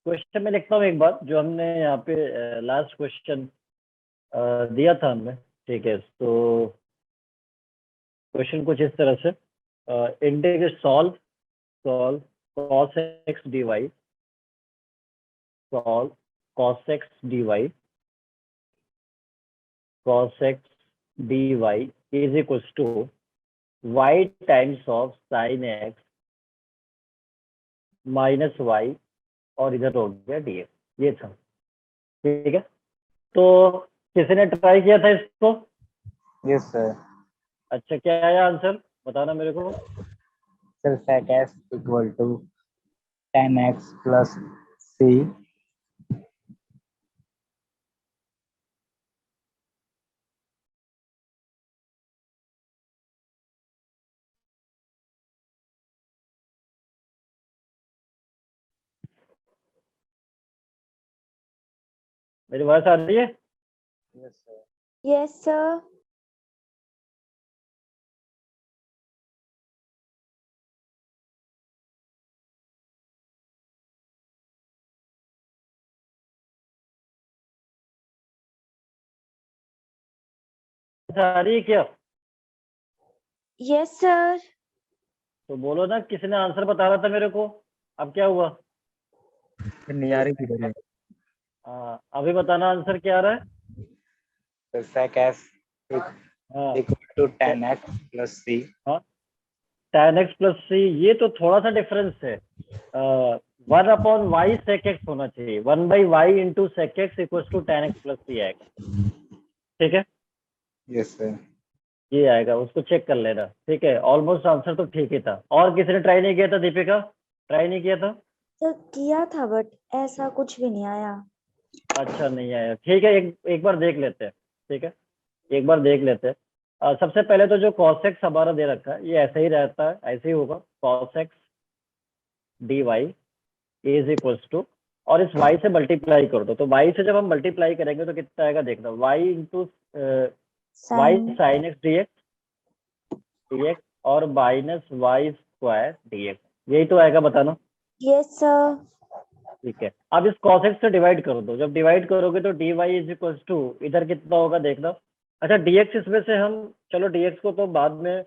Question में लिखता हूँ एक बात, जो हमने यहाँ पे लास्ट क्वेश्चन दिया था हमने, ठीक है। तो क्वेश्चन कुछ इस तरह से, integrate solve cos x dy, solve cos x dy, cos x dy is equals to y times of sin x minus y, और इधर हो गया dx। ये था, ठीक है। तो किसी ने ट्राई किया था इसको? Yes sir. अच्छा, क्या आया आंसर बताना मेरे को। Sir sec s equal to tan x plus c मेरी आवाज आ रही है? Yes sir. Yes sir. आ रही है क्या? Yes sir. तो बोलो ना, किसी ने आंसर बता रहा था मेरे को, अब क्या हुआ? नहीं आ रही थी। अभी बताना आंसर क्या आ रहा है। सर sec s हाँ, equal to tan x plus c। tan x plus c, ये तो थोड़ा सा डिफरेंस है। 1/y sec x होना चाहिए, 1/y into sec x equals to tan x plus c आएगा, ठीक है। Yes sir. ये आएगा, उसको चेक कर लेना, ठीक है। ऑलमोस्ट आंसर तो ठीक ही था। और किसी ने ट्राई नहीं किया था? दीपिका, ट्राई नहीं किया था? सर किया था बट ऐसा कुछ भी नहीं आया। अच्छा, नहीं आया, ठीक है। एक बार देख लेते हैं, ठीक है, एक बार देख लेते हैं। सबसे पहले तो जो cos x हमारा दे रखा है, ये ऐसे ही रहता है, ऐसे ही होगा। cos x dy is equals to, और इस y से मल्टीप्लाई कर दो। तो y से जब हम मल्टीप्लाई करेंगे तो कितना आएगा देखना, y into y sin x dx और माइनस y स्क्वायर dx, यही तो आएगा, बताना। Yes sir. ठीक है, अब इस cos x से डिवाइड कर दो। जब डिवाइड करोगे तो dy इज इक्वल्स टू, इधर कितना होगा देखना। अच्छा, dx इसमें से हम, चलो dx को तो बाद में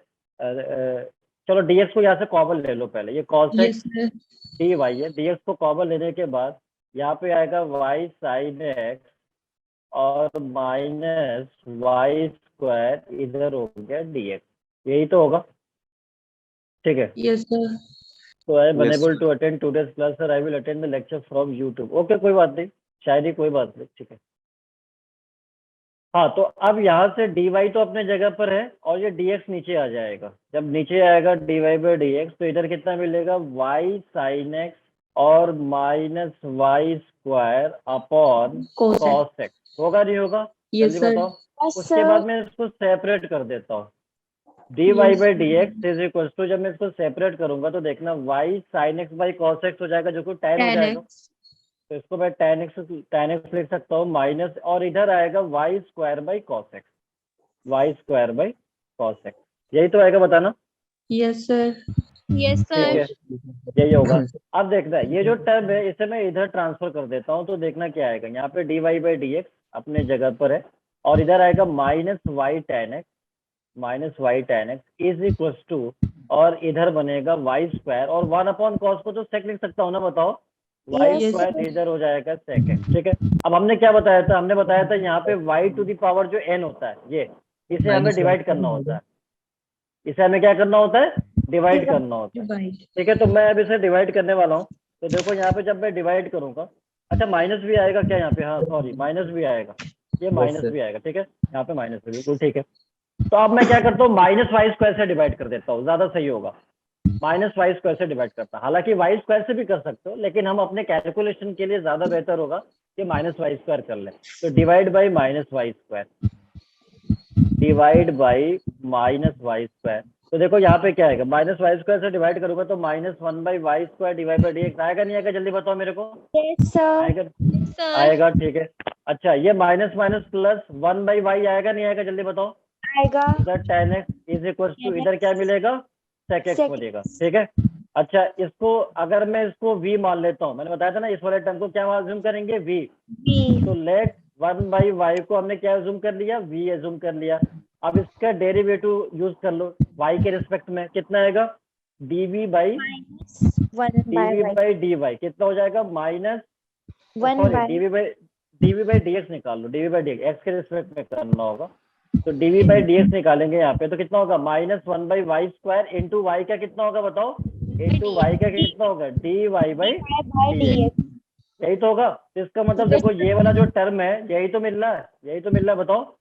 चलो dx को यहाँ से कॉमन ले लो पहले। ये cos x dy है, dx को कॉमन लेने के बाद यहाँ पे आएगा y sin x और माइनस y स्क्वायर, इधर हो गया dx, यही तो होगा, ठीक है। Yes sir. तो I am Yes, unable sir. To attend today's class sir, I will attend the lecture from YouTube. Okay, कोई बात नहीं, शायद ही कोई बात नहीं, ठीक है। हाँ, तो अब यहाँ से dy तो अपने जगह पर है, और ये dx नीचे आ जाएगा। जब नीचे आएगा dy बाई dx, तो इधर कितना मिलेगा, y sin x और minus y square upon cos x, होगा नहीं होगा? यस जल्दी सर। बताओ। उसके बाद मैं इसको सेपरेट कर देता हूँ। dy by dx is equal to, जब मैं इसको सेपरेट करूंगा तो देखना y sin x by cos x हो जाएगा, जो कि tan हो जाएगा। तो इसको मैं tan x लिख सकता हूँ माइनस, और इधर आएगा y square by cos x, y square by cos x, यही तो आएगा, बताना। Yes sir. यस ठीक है, यही होगा। अब देखना, ये जो टर्म है इसे मैं इधर ट्रांसफर कर देता हूँ, तो देखना क्या आएगा। यहाँ पे dy बाई dx अपने जगह पर है, और इधर आएगा minus y tan x is equal to, और इधर बनेगा y स्क्वायर, और 1/cos को तो sec लिख सकता हूँ ना, बताओ। y Yes, स्क्वायर इधर हो जाएगा sec x, ठीक है। अब हमने क्या बताया था, हमने बताया था यहाँ पे y टू दी पावर जो n होता है, ये, इसे हमें डिवाइड करना होता है। इसे हमें क्या करना होता है, डिवाइड करना होता है, ठीक है। तो मैं अब इसे डिवाइड करने वाला हूँ। तो देखो यहाँ पे जब मैं डिवाइड करूंगा, अच्छा माइनस भी आएगा क्या यहाँ पे, हाँ सॉरी, माइनस भी आएगा, ये माइनस भी आएगा, ठीक है। यहाँ पे माइनस भी, बिल्कुल ठीक है। तो अब मैं क्या करता हूँ, माइनस वाई स्क्वायर से डिवाइड कर देता हूँ, ज्यादा सही होगा। माइनस वाई स्क्वायर से डिवाइड करता, हालांकि वाई स्क्वायर से भी कर सकते हो, लेकिन हम अपने कैलकुलेशन के लिए ज्यादा बेहतर होगा कि माइनस वाई स्क्वायर कर ले। तो divide by minus y square, divide by minus y square. तो देखो यहाँ पे क्या आएगा, माइनस वाई स्क्वायर से डिवाइड करूंगा तो minus 1/y square divide by dx आएगा, नहीं आएगा, जल्दी बताओ मेरे को। yes sir. आएगा, आएगा, ठीक है। अच्छा, ये माइनस माइनस प्लस 1/y आएगा, नहीं आएगा, जल्दी बताओ। आएगा। tan x is equal to, इधर क्या मिलेगा, sec x मिलेगा, ठीक है। अच्छा, इसको अगर मैं इसको v मान लेता हूँ, मैंने बताया था ना इस वाले टर्म को क्या अज्यूम करेंगे, v। तो लेट 1/y को हमने क्या अज्यूम कर लिया, v अज्यूम कर लिया। अब इसका डेरिवेटिव यूज कर लो y के रिस्पेक्ट में, कितना आएगा, dv बाई dy कितना हो जाएगा, minus, sorry dv by dx निकाल लो, dv बाई dx x के रिस्पेक्ट में करना होगा, तो dv बाई dx निकालेंगे यहाँ पे, तो कितना होगा, -1/y² इंटू y का कितना होगा बताओ, इंटू y का कितना होगा, dy बाई dx, यही तो होगा। तो इसका मतलब देखो ये वाला जो टर्म है यही तो मिल रहा है, यही तो मिल रहा है, बताओ।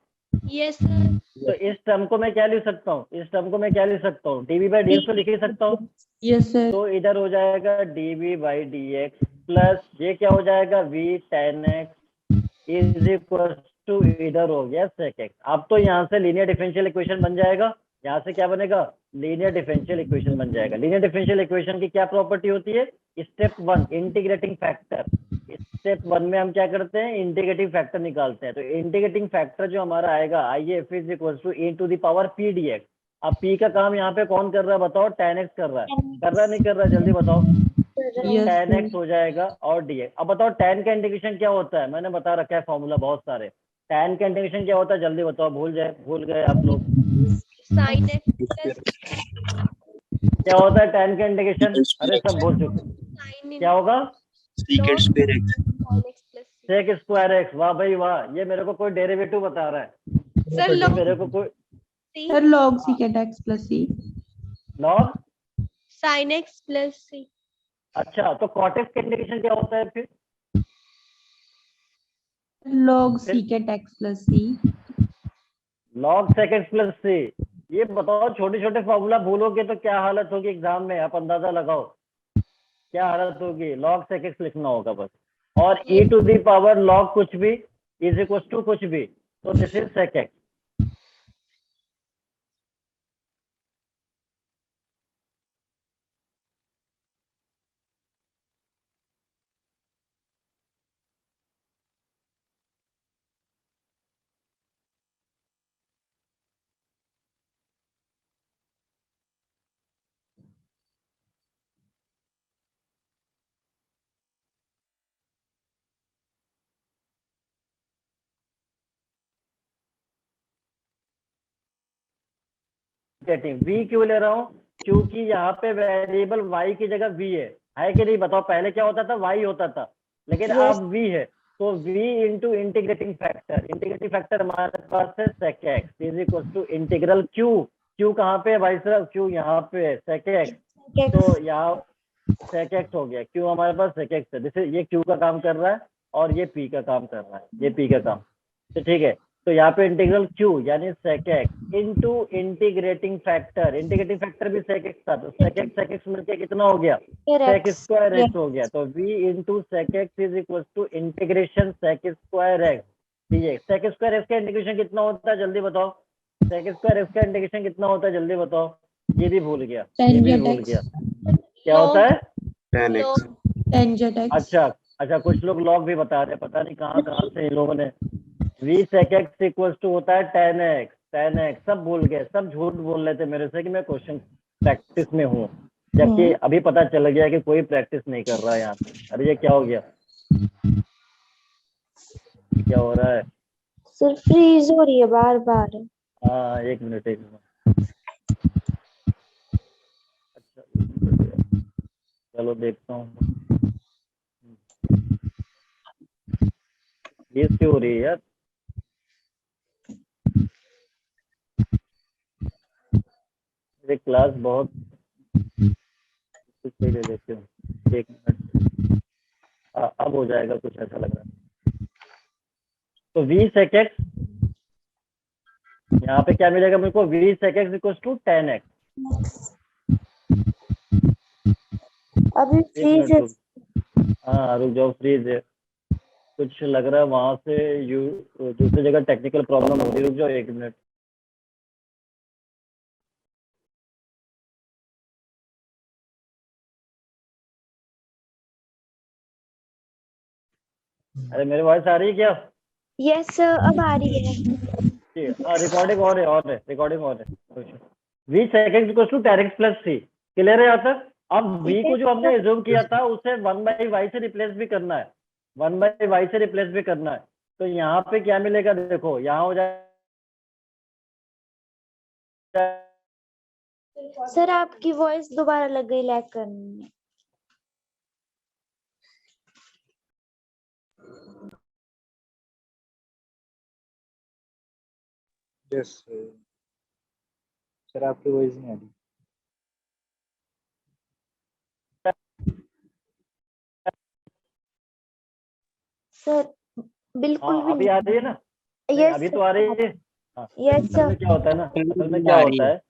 Yes sir. तो इस टर्म को मैं क्या लिख सकता हूँ, इस टर्म को मैं क्या लिख सकता हूँ, dv बाई dx तो लिख ही सकता हूँ। Yes sir. तो इधर हो जाएगा dv बाई dx प्लस ये क्या हो जाएगा, v tan x is equal to, इधर हो गया sec x। अब तो यहाँ से लीनियर डिफरेंशियल इक्वेशन बन जाएगा, यहाँ से क्या बनेगा, लीनियर डिफरेंशियल इक्वेशन बन जाएगा। लीनियर डिफरेंशियल इक्वेशन की क्या प्रॉपर्टी होती है, स्टेप 1 इंटीग्रेटिंग फैक्टर। स्टेप 1 में हम क्या करते हैं, इंटीग्रेटिंग फैक्टर निकालते हैं। तो इंटीग्रेटिंग फैक्टर जो हमारा आएगा, I F is equal to e to the power p dx। अब p का काम यहाँ पे कौन कर रहा है बताओ, tan x कर रहा है, कर रहा है नहीं कर रहा है, जल्दी बताओ। tan x हो जाएगा और dx। अब बताओ tan का इंटीग्रेशन क्या होता है, मैंने बता रखा है फॉर्मूला बहुत सारे। tan का इंटीग्रेशन क्या होता है, जल्दी बताओ, भूल गए आप लोग। साइन एक्स प्लस क्या होता है tan का इंटीग्रेशन, अरे सब भूल चुके, साइन क्या होगा, sec square x. Sec square x. वाह भाई वाह, ये मेरे को कोई डेरिवेटिव बता रहा है, सर ये मेरे को कोई sir log secant x plus c। Log, sine x plus c. अच्छा तो कॉट एक्स का इंटीग्रेशन क्या होता है फिर, log secant x plus c। Log sec x plus c. ये बताओ, छोटे छोटे फॉर्मूला भूलोगे तो क्या हालत होगी एग्जाम में, आप अंदाजा लगाओ क्या हालत होगी। लॉग सेक एक्स लिखना होगा बस, और e to the power log कुछ भी इज इक्वल टू कुछ भी, तो this is sec x. v क्यों ले रहा हूँ, क्योंकि यहाँ पे वेरिएबल y की जगह v है कि नहीं बताओ। पहले क्या होता था, y होता था, लेकिन अब v है, तो v into integrating factor. Integrating factor हमारे पास है sec x is equal to integral q। q कहाँ पे है भाई साहब, q यहाँ पे है sec x, तो यहाँ sec x हो गया, q हमारे पास sec x है, जैसे ये q का काम कर रहा है और ये p का काम कर रहा है, ये p का काम, तो ठीक है। तो यहाँ पे इंटीग्रल q यानी sec x into integrating factor, integrating factor भी sec x था, तो sec x मिलके कितना हो गया, sec स्क्वायर x हो गया। तो v into sec x is equal to integration sec square x dx। sec square x का इंटीग्रेशन कितना होता है जल्दी बताओ, sec स्क्वायर x का इंटीग्रेशन कितना होता है जल्दी बताओ, ये भी भूल गया, ये भी भूल गया, क्या होता है, tangent x। अच्छा कुछ लोग लॉग भी बता रहे, पता नहीं कहाँ से इन लोगों ने। v sec x equal to होता है tan x, सब भूल गए, सब झूठ बोल रहे थे मेरे से कि मैं क्वेश्चन प्रैक्टिस में हूँ, जबकि अभी पता चल गया कि कोई प्रैक्टिस नहीं कर रहा है यहाँ पे। अरे ये क्या हो गया, क्या हो रहा है, सर फ्रीज हो रही है बार बार। हाँ एक मिनट अच्छा चलो देखता हूँ ये क्यों हो रही है यार। मेरी क्लास बहुत ले लेते हो, एक मिनट, अब हो जाएगा कुछ ऐसा लग रहा है। तो v sec x यहाँ पे क्या मिलेगा मेरे को, v sec x equal to tan x। अभी फ्रीज है। हाँ रुक जाओ, फ्रीज है, कुछ लग रहा है वहां से दूसरी जगह टेक्निकल प्रॉब्लम हो रही, रुक जाओ एक मिनट। अरे मेरी वॉइस आ रही है क्या, यस सर अब आ रही है। रिकॉर्डिंग और है रिकॉर्डिंग और है। v sec x equal to tan x plus c, clear है यहाँ तक, अब v को जो हमने एज्यूम किया था उसे 1/y से रिप्लेस भी करना है, 1/y से रिप्लेस भी करना है। तो यहाँ पे क्या मिलेगा, देखो यहाँ हो जाए सर आपकी वॉइस दोबारा लग गई लैग करने। यस सर, आपकी वॉइस नहीं आ रही। सर बिल्कुल हाँ भी अभी आ रही है ना, नहीं, यस अभी तो आ रही है। हाँ, यस असल में सर। क्या होता है ना, असल में क्या होता है,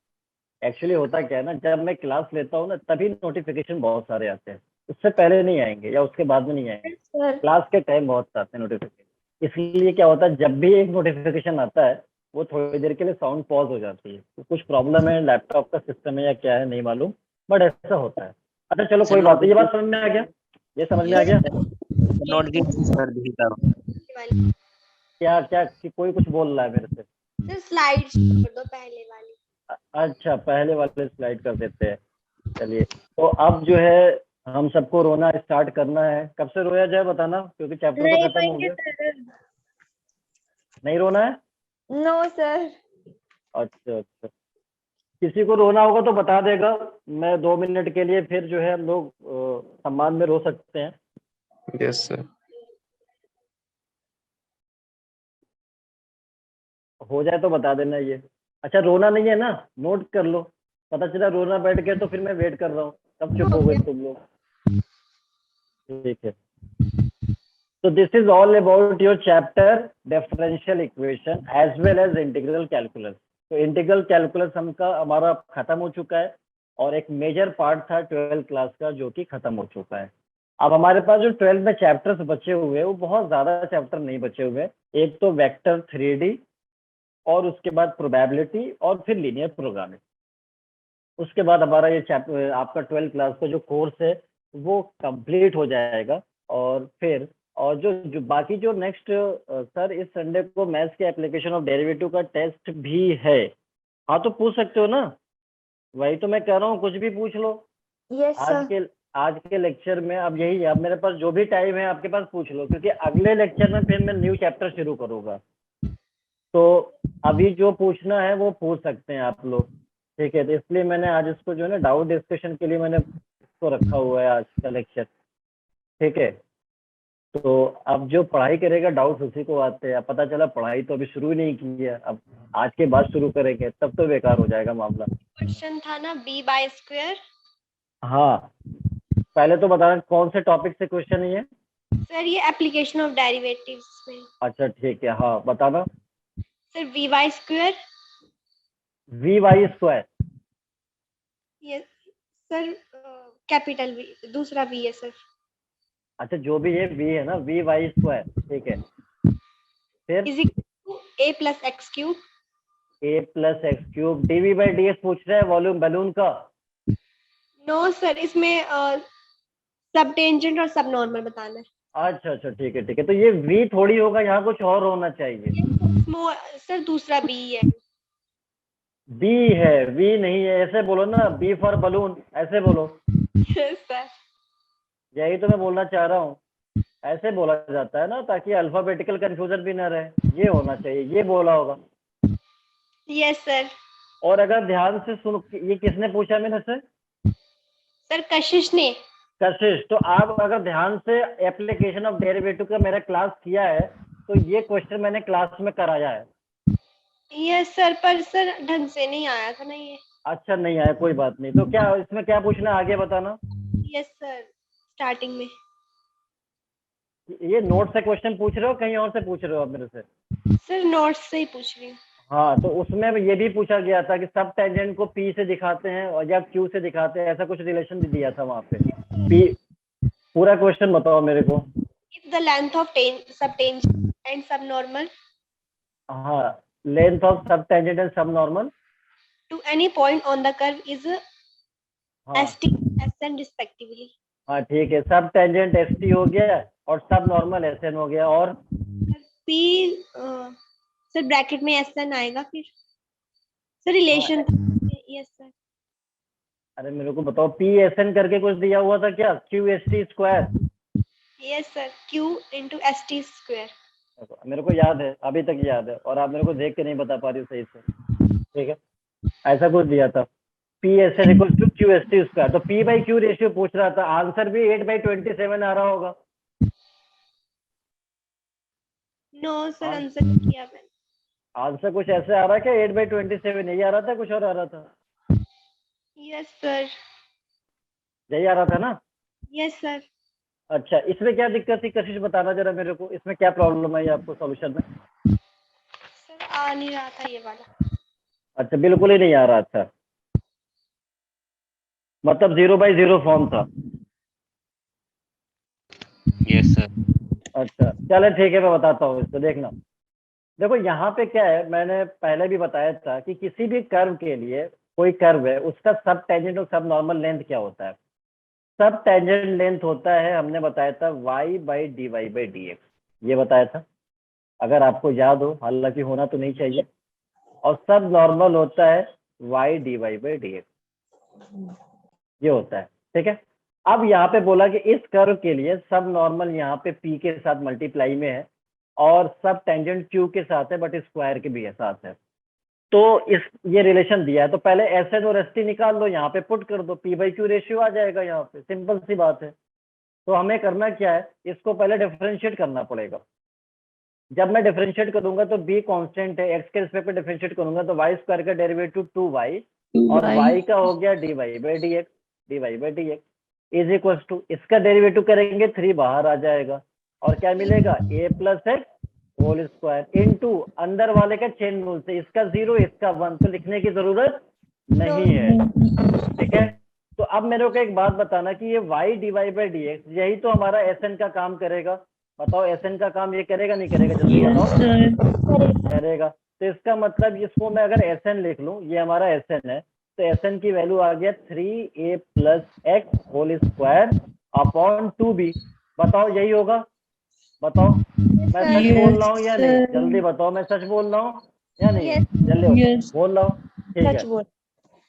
एक्चुअली होता क्या है ना, जब मैं क्लास लेता हूँ ना तभी नोटिफिकेशन बहुत सारे आते हैं, उससे पहले नहीं आएंगे या उसके बाद में नहीं आएंगे, सर क्लास के टाइम बहुत आते हैं नोटिफिकेशन। इसलिए क्या होता है, जब भी एक नोटिफिकेशन आता है वो थोड़ी देर के लिए साउंड पॉज हो जाती है। तो कुछ प्रॉब्लम है, लैपटॉप का सिस्टम है या क्या है नहीं मालूम, बट ऐसा होता है। अच्छा चलो कोई बात नहीं, ये बात समझ में आ गया, ये समझ में आ गया। ये वाली क्या क्या कि कोई कुछ बोल रहा है मेरे से। सर स्लाइड्स कर दो पहले वाली। अच्छा पहले वाले स्लाइड कर देते हैं, चलिए। तो अब जो है हम सबको रोना स्टार्ट करना है। कब से रोया जाए बताना, क्योंकि चैप्टर तो नहीं खत्म हो रोएंगे गया। सर। नहीं रोना है? No sir. अच्छा अच्छा, किसी को रोना होगा तो बता देगा, मैं 2 मिनट के लिए फिर जो है हम लोग सम्मान में रो सकते हैं। Yes sir. हो जाए तो बता देना ये। अच्छा रोना नहीं है ना, नोट कर लो, पता चला रोना बैठ गया तो फिर मैं वेट कर रहा हूँ, कब चुप हो गए तुम लोग। ठीक है, so this is all about your chapter differential equation as well as integral calculus। तो इंटीग्रल कैलकुलस हमारा खत्म हो चुका है और एक मेजर पार्ट था 12th क्लास का जो कि खत्म हो चुका है। अब हमारे पास जो 12th में चैप्टर्स बचे हुए हैं वो बहुत ज्यादा चैप्टर नहीं बचे हुए हैं। एक तो वेक्टर 3D और उसके बाद प्रोबेबिलिटी और फिर लीनियर प्रोग्रामिंग। उसके बाद हमारा ये चैप्टर आपका 12th क्लास का जो कोर्स है वो कंप्लीट हो जाएगा। और फिर और जो बाकी जो नेक्स्ट सर इस संडे को मैथ्स के एप्लीकेशन ऑफ डेरिवेटिव का टेस्ट भी है। हाँ तो पूछ सकते हो ना, वही तो मैं कह रहा हूँ, कुछ भी पूछ लो। Yes sir. आज के लेक्चर में अब यही है, अब मेरे पास जो भी टाइम है आपके पास पूछ लो, क्योंकि अगले लेक्चर में फिर मैं न्यू चैप्टर शुरू करूंगा। तो अभी जो पूछना है वो पूछ सकते हैं आप लोग, ठीक है। तो इसलिए मैंने आज इसको जो है ना डाउट डिस्कशन के लिए मैंने इसको रखा हुआ है आज का लेक्चर, ठीक है। तो अब जो पढ़ाई करेगा डाउट उसी को आते हैं। अब पता चला पढ़ाई तो अभी शुरू ही नहीं की है, अब आज के बाद शुरू करेंगे तब तो बेकार हो जाएगा मामला। क्वेश्चन था ना b/2। हाँ पहले तो बताना कौन से टॉपिक से क्वेश्चन है ये। सर ये एप्लीकेशन ऑफ डेरिवेटिव्स में। अच्छा ठीक है, हाँ बताना। Sir v/2। v/2। ये सर कैपिटल v, दूसरा v है सर। अच्छा जो भी है v है ना, v/2, ठीक है। फिर is equal to a + x³ a + x³ dv/dx पूछ रहा है वॉल्यूम बैलून का। नो सर इसमें सब टेंजेंट और सब नॉर्मल बताना है। अच्छा अच्छा ठीक है ठीक है, तो ये v थोड़ी होगा, यहाँ कुछ और होना चाहिए। सर दूसरा b है। b है, v नहीं है, ऐसे बोलो ना, b फॉर बलून ऐसे बोलो। सर यही तो मैं बोलना चाह रहा हूँ, ऐसे बोला जाता है ना ताकि अल्फाबेटिकल कंफ्यूजन भी ना रहे, ये होना चाहिए, ये बोला होगा। Yes sir. और अगर ध्यान से सुन, ये किसने पूछा मेरे से? सर कशिश ने। कशिश। तो आप अगर ध्यान से एप्लीकेशन ऑफ डेरिवेटिव का मेरा क्लास किया है तो ये क्वेश्चन मैंने क्लास में कराया है। यस सर, पर सर ढंग से नहीं आया था ना ये। अच्छा नहीं आया, कोई बात नहीं। तो क्या इसमें क्या पूछना है आगे बताना। यस सर स्टार्टिंग में। ये नोट से क्वेश्चन पूछ रहे हो कहीं और से पूछ रहे हो आप मेरे से? सर नोट्स से ही पूछ रही हूँ। हाँ तो उसमें ये भी पूछा गया था कि सब टेंजेंट को P से दिखाते हैं और या Q से दिखाते हैं, ऐसा कुछ रिलेशन भी दिया था वहां पे। P पूरा क्वेश्चन बताओ मेरे को। If the length of sub tangent and sub normal हाँ, length of sub tangent and sub normal to any point on the curve is हाँ ST SN रिस्पेक्टिवली। हाँ ठीक है, सब टेंजेंट ST हो गया और सब नॉर्मल SN हो गया। और P सर ब्रैकेट में SN आएगा फिर। Sir relation. Yes sir. अरे मेरे को बताओ, पी एस एन करके कुछ दिया हुआ था क्या? Q S T square. Yes sir, Q into ST square. मेरे को याद है, अभी तक याद है, और आप मेरे को देख के नहीं बता पा रही हो सही से, ठीक है? ऐसा कुछ दिया था, P S N equal to Q S T square. तो पी बाई क्यू रेशियो पूछ रहा था, आंसर भी 8/27 आ रहा होगा। नो सर, हाँ। आंसर नहीं किया मैंने। आंसर कुछ ऐसे आ रहा है क्या? 8/27 यही आ रहा था, कुछ और आ रहा था? Yes sir. यही आ रहा था ना? Yes sir. अच्छा, इसमें क्या दिक्कत थी कशिश, बताना जरा मेरे को, इसमें क्या प्रॉब्लम आई आपको सॉल्यूशन में? सर आ नहीं रहा था ये वाला। अच्छा, बिल्कुल ही नहीं आ रहा था, मतलब 0/0 फॉर्म था। Yes sir. अच्छा चलो ठीक है, मैं बताता हूँ इसको, देखना। देखो यहाँ पे क्या है, मैंने पहले भी बताया था कि किसी भी कर्व के लिए, कोई कर्व है उसका सब टेंजेंट और सब नॉर्मल लेंथ क्या होता है? सब टेंजेंट लेंथ होता है, हमने बताया था y/dy/dx, ये बताया था, अगर आपको याद हो, हालांकि होना तो नहीं चाहिए। और सब नॉर्मल होता है y/dy/dx, ये होता है, ठीक है? अब यहाँ पे बोला कि इस कर्व के लिए सब नॉर्मल यहाँ पे p के साथ मल्टीप्लाई में है, और सब टेंजेंट q के साथ है, बट स्क्वायर के भी साथ है। तो इस ये रिलेशन दिया है, तो पहले एस एन और एस टी निकाल लो, यहाँ पे पुट कर दो, पी बाई क्यू रेशियो आ जाएगा यहाँ पे, सिंपल सी बात है। तो हमें करना क्या है, इसको पहले डिफरेंशिएट करना पड़ेगा। जब मैं डिफरेंशिएट करूंगा तो बी कांस्टेंट है, एक्स के रिस्पेक्ट में डिफरेंशिएट करूंगा तो वाई स्क्वायर का डेरिवेटिव 2y, और y का हो गया dy/dx इज इक्वल टू, इसका डेरिवेटिव करेंगे 3 बाहर आ जाएगा, और क्या मिलेगा, a + x whole square into अंदर वाले का चेन रूल से, इसका 0 इसका 1, तो लिखने की जरूरत नहीं है, ठीक है? तो अब मेरे को एक बात बताना कि ये y/dx यही तो हमारा एस का काम करेगा। बताओ एस का काम ये करेगा नहीं करेगा, जल्दी बताओ। करेगा। तो इसका मतलब इसको मैं अगर एस लिख लूं, ये हमारा एस है, तो एस की वैल्यू आ गया 3a + x whole square upon 2b। बताओ यही होगा? बताओ मैं सच बोल रहा हूँ या नहीं, जल्दी बताओ, मैं सच बोल रहा हूँ या नहीं? जल्दी बोल रहा हूँ, ठीक है? सच बोल।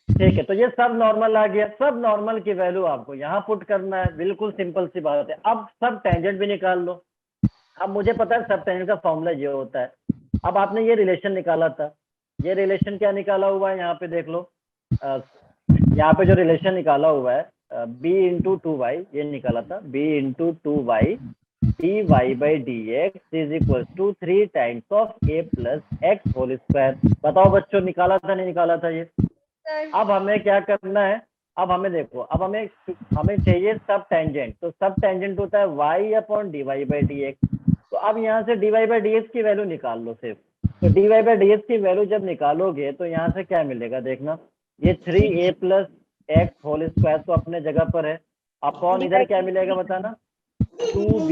ठीक है, तो ये सब नॉर्मल आ गया, सब नॉर्मल की वैल्यू आपको यहाँ पुट करना है, बिल्कुल सिंपल सी बात है। अब सब टेंजेंट भी निकाल लो। अब मुझे पता है सब टेंजेंट का फॉर्मूला ये होता है। अब आपने ये रिलेशन निकाला था, ये रिलेशन क्या निकाला हुआ है यहाँ पे देख लो, यहाँ पे जो रिलेशन निकाला हुआ है b × 2y, ये निकाला था b × 2y dy/dx is equal to 3 times of a + x whole square. बताओ बच्चों, निकाला था नहीं निकाला था ये? अब हमें क्या करना है, अब हमें देखो, अब हमें चाहिए सब टेंजेंट, तो सब टेंजेंट होता है y/dy/dx। तो अब यहाँ से dy/dx की वैल्यू निकाल लो सिर्फ। तो dy/dx की वैल्यू जब निकालोगे तो यहाँ से क्या मिलेगा, देखना, ये 3a + x होल स्क्वायर तो अपने जगह पर है, अपॉन इधर क्या मिलेगा बताना, 2b,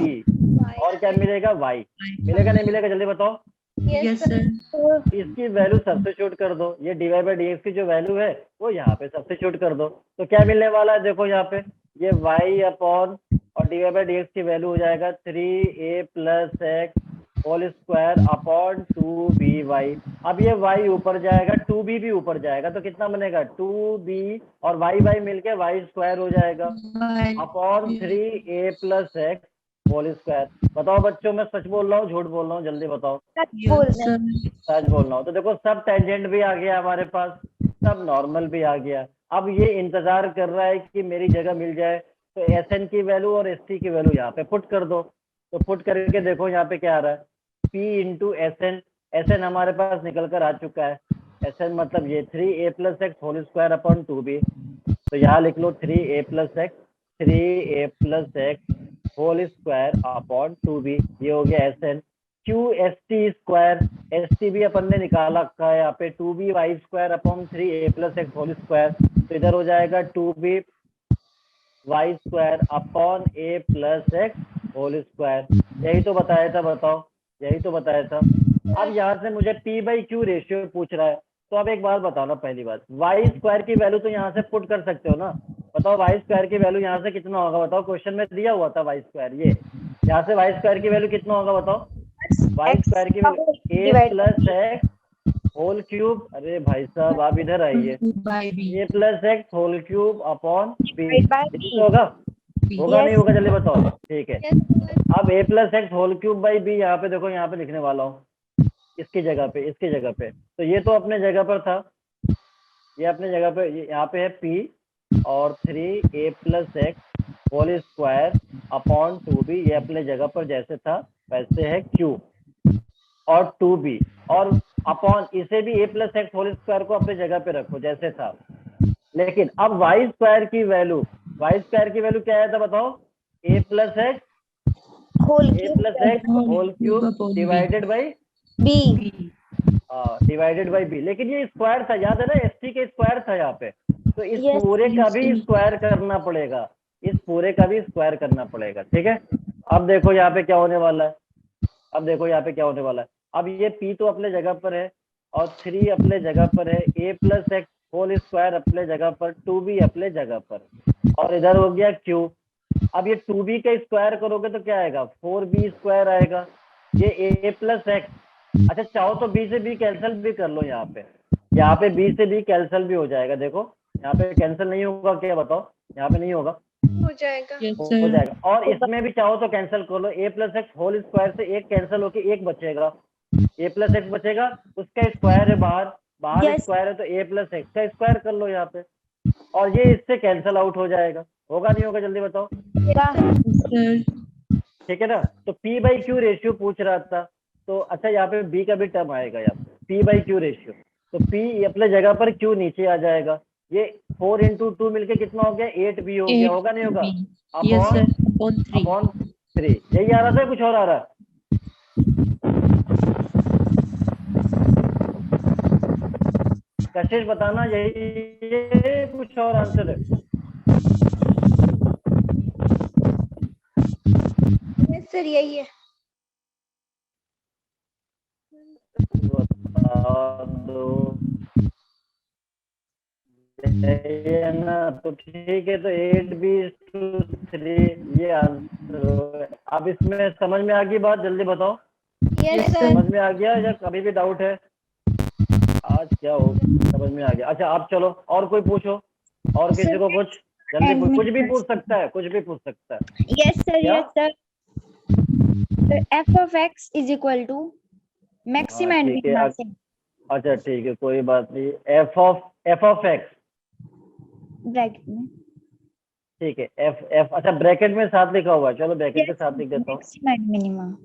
और क्या मिलेगा, y मिलेगा नहीं मिलेगा, जल्दी बताओ। Yes sir. इसकी वैल्यू सब्स्टिट्यूट कर दो, ये dy/dx की जो वैल्यू है वो यहाँ पे सब्स्टिट्यूट कर दो, तो क्या मिलने वाला है, देखो यहाँ पे ये y अपॉन, और dy/dx की वैल्यू हो जाएगा 3a + x whole square upon 2by। अब ये y ऊपर जाएगा, 2b भी ऊपर जाएगा, तो कितना बनेगा, 2b और y मिलके y स्क्वायर हो जाएगा upon 3a + x whole square. बताओ बच्चों, मैं सच बोल रहा हूँ झूठ बोल रहा हूँ, जल्दी बताओ। सच बोल रहे हैं। सच बोल रहा हूँ। तो देखो सब टेंजेंट भी आ गया हमारे पास, सब नॉर्मल भी आ गया। अब ये इंतजार कर रहा है कि मेरी जगह मिल जाए, तो एस एन की वैल्यू और एस टी की वैल्यू यहाँ पे पुट कर दो। तो पुट करके देखो यहाँ पे क्या आ रहा है, P into S N. S N हमारे पास निकल कर आ चुका है, एस एन मतलब ये 3a + x whole square upon 2b। तो यहाँ लिख लो 3a + x, 3a + x whole square upon 2b, ये हो गया S N. Q S T square, S T भी अपन ने निकाला रखा है यहाँ पे, 2b square upon 3a + x whole square, तो इधर हो जाएगा 2b square upon a + x whole square. यही तो बताया था, बताओ, यही तो बताया था। अब यहाँ से मुझे p/q रेशियो पूछ रहा है, तो अब एक बात बताओ ना, पहली बात y स्क्वायर की वैल्यू तो यहाँ से पुट कर सकते हो ना। बताओ y स्क्वायर की वैल्यू यहाँ से कितना होगा, बताओ, क्वेश्चन में दिया हुआ था y स्क्वायर, ये यहाँ से y स्क्वायर की वैल्यू कितना होगा बताओ, y स्क्वायर की value a + x whole cube, अरे भाई साहब आप इधर आइए, by B. A plus x whole cube upon B, Divide by इतना B. होगा? B. होगा नहीं Yes. होगा जल्दी बताओ। ठीक है, Yes, sir. अब a plus x whole cube by b, यहाँ पे देखो, यहाँ पे लिखने वाला हूँ इसकी जगह पे, इसकी जगह पे। तो ये तो अपने जगह पर था, ये अपने जगह पे, यहाँ पे है पी और 3a plus x whole square upon 2b, ये अपने जगह पर जैसे था वैसे है q, और 2b, और अपॉन इसे भी a plus x whole square को अपनी जगह पे रखो जैसे था। लेकिन अब वाई स्क्वायर की वैल्यू, वाई स्क्वायर की वैल्यू क्या आया था बताओ? a plus X, Whole A cube. Plus X Whole whole cube cube upon B. Divided by B. B. Divided by B. लेकिन ये स्क्वायर था, याद है ना, एस टी के स्क्वायर था यहाँ पे, तो इस Yes, पूरे का yes, भी yes. स्क्वायर करना पड़ेगा, इस पूरे का भी स्क्वायर करना पड़ेगा। ठीक है, अब देखो यहाँ पे क्या होने वाला है, अब देखो यहाँ पे क्या होने वाला है। अब ये p तो अपने जगह पर है और 3 अपने जगह पर है, a plus x whole square अपने जगह पर, 2b अपने जगह पर, और इधर हो गया q। अब ये 2b का स्क्वायर करोगे तो क्या आएगा? 4b स्क्वायर आएगा। ये a प्लस एक्स, अच्छा चाहो तो b से b कैंसिल भी कर लो, यहाँ पे b से b कैंसिल भी हो जाएगा। देखो यहाँ पे कैंसिल नहीं होगा क्या बताओ? यहाँ पे नहीं होगा, हो जाएगा। Yes, हो sir. जाएगा। और इसमें भी चाहो तो कैंसिल कर लो, a plus x whole square से एक कैंसिल होके एक बचेगा, a प्लस एक्स बचेगा, उसका स्क्वायर है बाहर, बाहर Yes. स्क्वायर है तो a प्लस एक्स का स्क्वायर कर लो यहाँ पे, और ये इससे कैंसिल आउट हो जाएगा। होगा नहीं होगा जल्दी बताओ? Yes, sir. ठीक है ना? तो p बाई क्यू रेशियो पूछ रहा था, तो अच्छा यहाँ पे b का भी टर्म आएगा, यहाँ पे p बाई क्यू रेशियो, तो p अपने जगह पर q नीचे आ जाएगा। ये 4 इंटू 2 मिलके कितना हो गया? 8b हो गया। होगा नहीं होगा? 8B. Yes, sir. Upon 3. Upon 3, यही आ रहा था, कुछ और आ रहा है? कशिश बताना, यही ये कुछ और आंसर है? Yes, sir, यही है। बता दो, यही है ना? तो ठीक है, तो 8b/3 ये आंसर है। अब इसमें समझ में आ गई बात? जल्दी बताओ, Yes, sir. समझ में आ गया या कभी भी डाउट है? आज क्या हो, समझ में आ गया। अच्छा आप चलो, और कोई पूछो, और किसी को कुछ जल्दी पूछ, कुछ भी पूछ सकता है, कुछ भी पूछ सकता है। Yes, sir. क्या? Yes, sir. So f of x is equal to maximum हाँ, and ठीक है। minimum से अच्छा ठीक है, कोई बात नहीं। एफ ऑफ एक्स, ब्रैकेट में ठीक है, एफ अच्छा ब्रैकेट में साथ लिखा हुआ है, चलो ब्रैकेट के साथ लिख देता हूँ। maximum and minimum.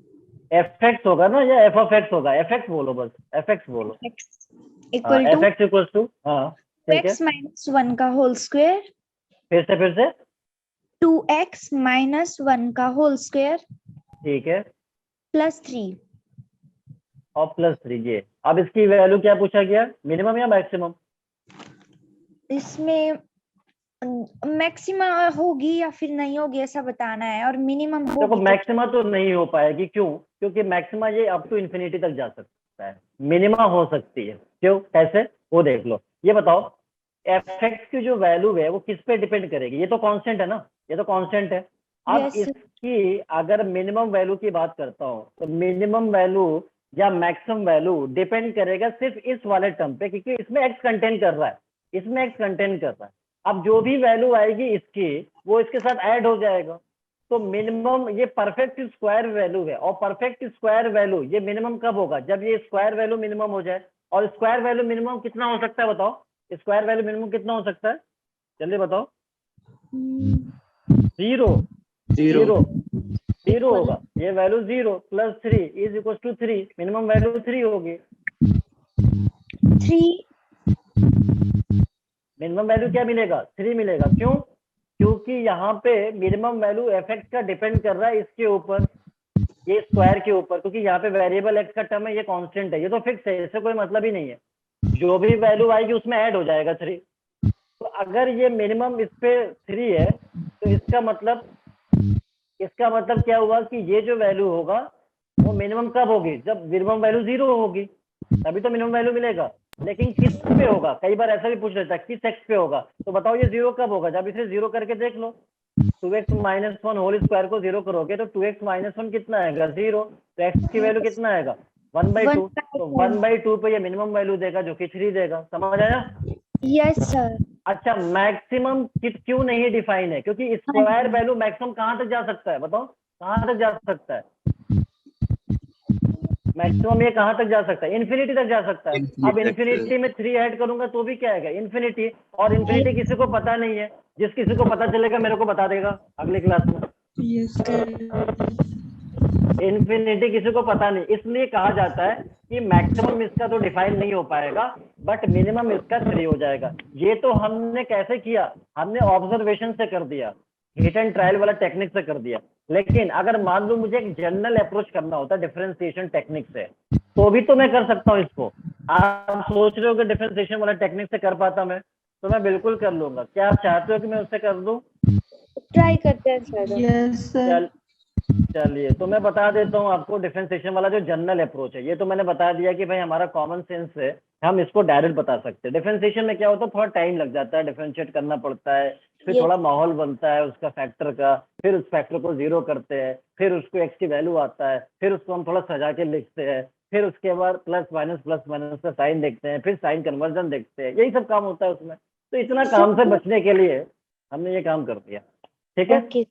F X होगा ना या एफ ऑफ एक्स होगा? एफ एक्स बोलो, बस एफ एक्स बोलो। x equal F to X equals to, हाँ ठीक है, 2x minus 1 का होल स्क्वायर, फिर से 2x minus 1 का होल स्क्वायर ठीक है, प्लस 3. और प्लस 3 ये। अब इसकी वैल्यू क्या पूछा गया? मिनिमम या मैक्सिमम? इसमें मैक्सिमम होगी या फिर नहीं होगी ऐसा बताना है, और मिनिमम देखो होगी तो मैक्सिमा तो नहीं हो पाएगी, क्यों? क्योंकि मैक्सिमा ये अप टू इन्फिनिटी तक जा सकता है, मिनिमा हो सकती है। क्यों, कैसे, वो देख लो। ये बताओ एफ एक्स की जो वैल्यू है वो किस पे डिपेंड करेगी? ये तो कांस्टेंट है ना, ये तो कांस्टेंट है। अब Yes. इसकी अगर मिनिमम वैल्यू की बात करता हूँ तो मिनिमम वैल्यू या मैक्सिमम वैल्यू डिपेंड करेगा सिर्फ इस वाले टर्म पे, क्योंकि इसमें एक्स कंटेन कर रहा है, इसमें एक्स कंटेन कर रहा है। अब जो भी वैल्यू आएगी इसकी, वो इसके साथ ऐड हो जाएगा। तो मिनिमम ये परफेक्ट स्क्वायर वैल्यू है, और परफेक्ट स्क्वायर वैल्यू ये मिनिमम कब होगा? जब ये स्क्वायर वैल्यू मिनिमम हो जाए। और स्क्वायर वैल्यू मिनिमम कितना हो सकता है बताओ? स्क्वायर वैल्यू मिनिमम कितना हो सकता है, जल्दी बताओ? 0 होगा, ये value 0 plus 3 is equal to 3, minimum value 3 होगी। 3. मिनिमम वैल्यू क्या मिलेगा? 3 मिलेगा। क्यों? क्योंकि यहाँ पे मिनिमम वैल्यू एफ एक्स का डिपेंड कर रहा है इसके ऊपर, ये स्क्वायर के ऊपर, क्योंकि यहाँ पे वेरिएबल एक्स का टर्म है, ये कांस्टेंट है, ये तो फिक्स है, इससे कोई मतलब ही नहीं है। जो भी वैल्यू आएगी उसमें ऐड हो जाएगा 3। तो अगर ये मिनिमम इस पे 3 है तो इसका मतलब क्या हुआ कि ये जो वैल्यू होगा वो मिनिमम कब होगी? जब मिनिमम वैल्यू 0 होगी, तभी तो मिनिमम वैल्यू मिलेगा। लेकिन किस पे होगा? कई बार ऐसा भी पूछ लेता है किस एक्स पे होगा, तो बताओ ये 0 कब होगा? जब इसे 0 करके देख लो, 2x - 1 होल स्क्वायर को 0 करोगे तो 2x - 1 कितना आएगा? 0। तो x की वैल्यू कितना आएगा? 1/2। 1/2। तो 1/2 पे ये मिनिमम वैल्यू देगा जो कि 3 देगा। समझ आया? Yes sir. अच्छा, मैक्सिमम क्यों नहीं डिफाइन है? क्योंकि स्क्वायर वैल्यू मैक्सिमम कहाँ तक जा सकता है? बताओ कहाँ तक जा सकता है? मैक्सिमम ये कहाँ तक जा सकता है? इन्फिनिटी तक जा सकता है। अब इन्फिनिटी में 3 ऐड करूंगा तो भी क्या आएगा? इन्फिनिटी। और इन्फिनिटी किसी को पता नहीं है, जिस किसी को पता चलेगा मेरे को बता देगा अगली क्लास में। Yes, sir. इन्फिनिटी किसी को पता नहीं, इसलिए कहा जाता है कि मैक्सिमम इसका तो डिफाइन नहीं हो पाएगा, बट मिनिमम इसका 3 हो जाएगा। ये तो हमने कैसे किया? हमने ऑब्जर्वेशन से कर दिया, हिट एंड ट्रायल वाला टेक्निक से कर दिया। लेकिन अगर मान लो मुझे एक जनरल अप्रोच करना होता है डिफरेंशिएशन टेक्निक से, तो भी तो मैं कर सकता हूँ इसको। आप सोच रहे हो कि डिफरेंशिएशन वाला टेक्निक से कर पाता मैं, तो मैं बिल्कुल कर लूंगा। क्या आप चाहते हो कि मैं उससे कर दूं? ट्राई करते हैं सर। Yes, sir. चलिए, तो मैं बता देता हूँ आपको डिफरेंशिएशन वाला जो जनरल अप्रोच है। ये तो मैंने बता दिया कि भाई हमारा कॉमन सेंस से हम इसको डायरेक्ट बता सकते हैं। डिफरेंशिएशन में क्या होता है, थोड़ा टाइम लग जाता है, डिफरेंशिएट करना पड़ता है, फिर Yes. थोड़ा माहौल बनता है उसका फैक्टर का, फिर उस फैक्टर को 0 करते हैं, फिर उसको एक्स की वैल्यू आता है, फिर उसको हम थोड़ा सजा के लिखते हैं, फिर उसके बाद प्लस माइनस का साइन देखते हैं, फिर साइन कन्वर्जन देखते हैं। यही सब काम होता है उसमें। तो इतना काम से बचने के लिए हमने ये काम कर दिया। ठीक है? ओके।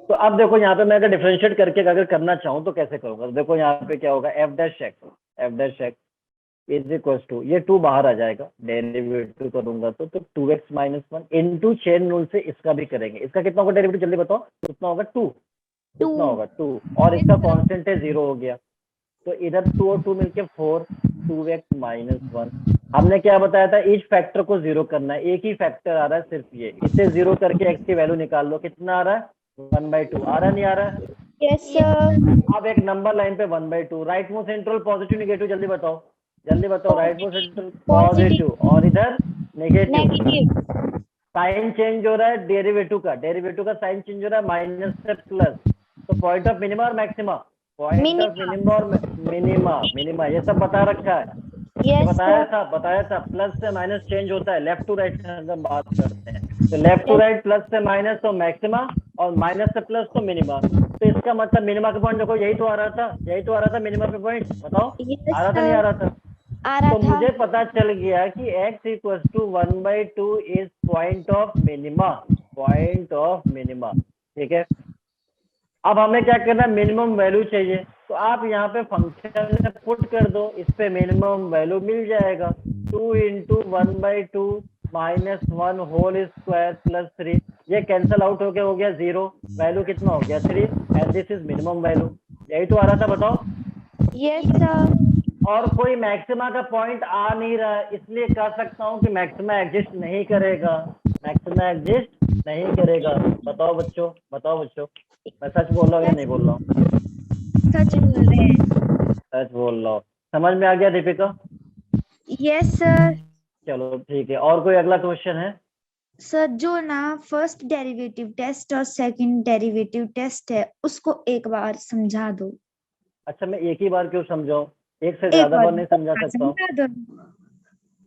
तो अब देखो यहाँ पे मैं अगर डिफरेंशिएट करके अगर करना चाहूँ तो कैसे करूंगा? तो देखो यहाँ पे क्या होगा, F dash X is equal to, ये 2 बाहर आ जाएगा, डेरिवेटिव करूंगा तो 2x - 1 इनटू चेन रूल से इसका भी करेंगे। इसका कितना होगा डेरिवेटिव जल्दी बताओ? कितना होगा? 2। कितना होगा? 2। और इसका कांस्टेंट है 0 हो गया, तो इधर 2 और 2 मिलके 4, 2x - 1। हमने क्या बताया था? ईच फैक्टर को 0 करना है। एक ही फैक्टर आ रहा है सिर्फ ये, इसे 0 करके x की वैल्यू निकाल लो। कितना आ रहा है? 1/2। आ रहा नहीं आ रहा? Yes sir. अब एक नंबर लाइन पे 1/2। Right most central positive negative जल्दी बताओ, जल्दी बताओ। राइट मोस्ट सेंट्रल पॉजिटिव और इधर नेगेटिव। नेगेटिव। साइन चेंज हो रहा है डेरिवेटिव का साइन चेंज हो रहा है माइनस से प्लस। तो पॉइंट ऑफ मिनिमा और मैक्सिमा? पॉइंट ऑफ मिनिमा और मिनिमा ये सब बता रखा है। यस बताया था प्लस से माइनस चेंज होता है, लेफ्ट टू राइट से हम बात करते हैं। तो लेफ्ट टू राइट, प्लस से माइनस तो मैक्सिमा, और माइनस से प्लस तो मिनिमा। तो इसका मतलब मिनिमा का पॉइंट देखो, यही तो आ रहा था मिनिमा पे पॉइंट। बताओ आ रहा था नहीं आ रहा था? आ रहा तो था। मुझे पता चल गया कि x equal to 1/2 is point of minima. ठीक है? अब हमें क्या करना है? मिनिमम वैल्यू चाहिए। तो आप यहाँ पे फंक्शन में पुट कर दो, इस पे मिनिमम वैल्यू मिल जाएगा। 2 × 1/2 - 1 होल स्क्वायर प्लस 3। ये कैंसल आउट हो गया 0। वैल्यू कितना हो गया? 3। And this is minimum value. यही तो आ रहा था, बताओ। Yes sir. और कोई मैक्सिमा का पॉइंट आ नहीं रहा है, इसलिए कह सकता हूँ कि मैक्सिमा एग्जिस्ट नहीं करेगा। बताओ बच्चों, मैं सच बोल रहा हूँ या नहीं बोल रहा हूँ? सच बोल रहे हैं। सच बोल रहा हूँ। समझ में आ गया दीपिका? Yes sir. चलो ठीक है, और कोई अगला क्वेश्चन है? सर जो ना फर्स्ट डेरिवेटिव टेस्ट और सेकंड डेरिवेटिव टेस्ट है उसको एक बार समझा दो। अच्छा, मैं एक ही बार क्यों समझाऊं? एक से एक ज्यादा बार बार नहीं समझा सकता हूँ। समझा दो।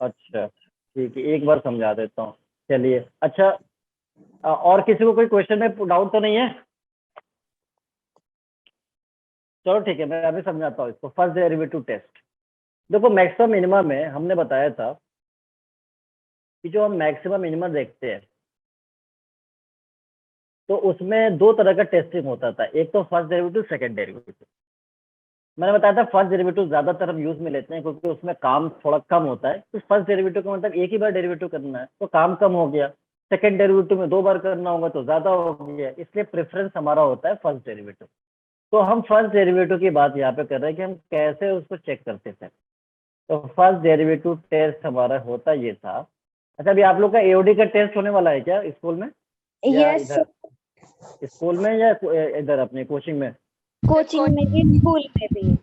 अच्छा ठीक है, एक बार समझा देता हूँ। चलिए, अच्छा और किसी को कोई क्वेश्चन में डाउट तो नहीं है? चलो ठीक है, मैं अभी समझाता हूँ इसको। First derivative test. देखो, मैक्सिमम मिनिमम में हमने बताया था कि जो हम मैक्सिमम मिनिमम देखते हैं तो उसमें 2 तरह का टेस्टिंग होता था। एक तो फर्स्ट डेरिवेटिव, सेकंड डेरिवेटिव। मैंने बताया था फर्स्ट डेरिवेटिव ज्यादातर हम यूज में लेते हैं क्योंकि उसमें काम थोड़ा कम होता है। तो फर्स्ट डेरिवेटिव का मतलब एक ही बार डेरिवेटिव करना है तो काम कम हो गया। सेकंड डेरिवेटिव में 2 बार करना होगा तो ज्यादा हो गया, इसलिए प्रेफरेंस हमारा होता है फर्स्ट डेरिवेटिव। तो हम फर्स्ट डेरिवेटिव की बात यहाँ पे कर रहे हैं कि हम कैसे उसको चेक करते थे। तो फर्स्ट डेरिवेटिव टेस्ट हमारा होता ये था। अच्छा, अभी आप लोग का एओडी का टेस्ट होने वाला है क्या स्कूल में? या यस इधर स्कूल में या इधर अपने कोचिंग में? कोचिंग में भी स्कूल में भी।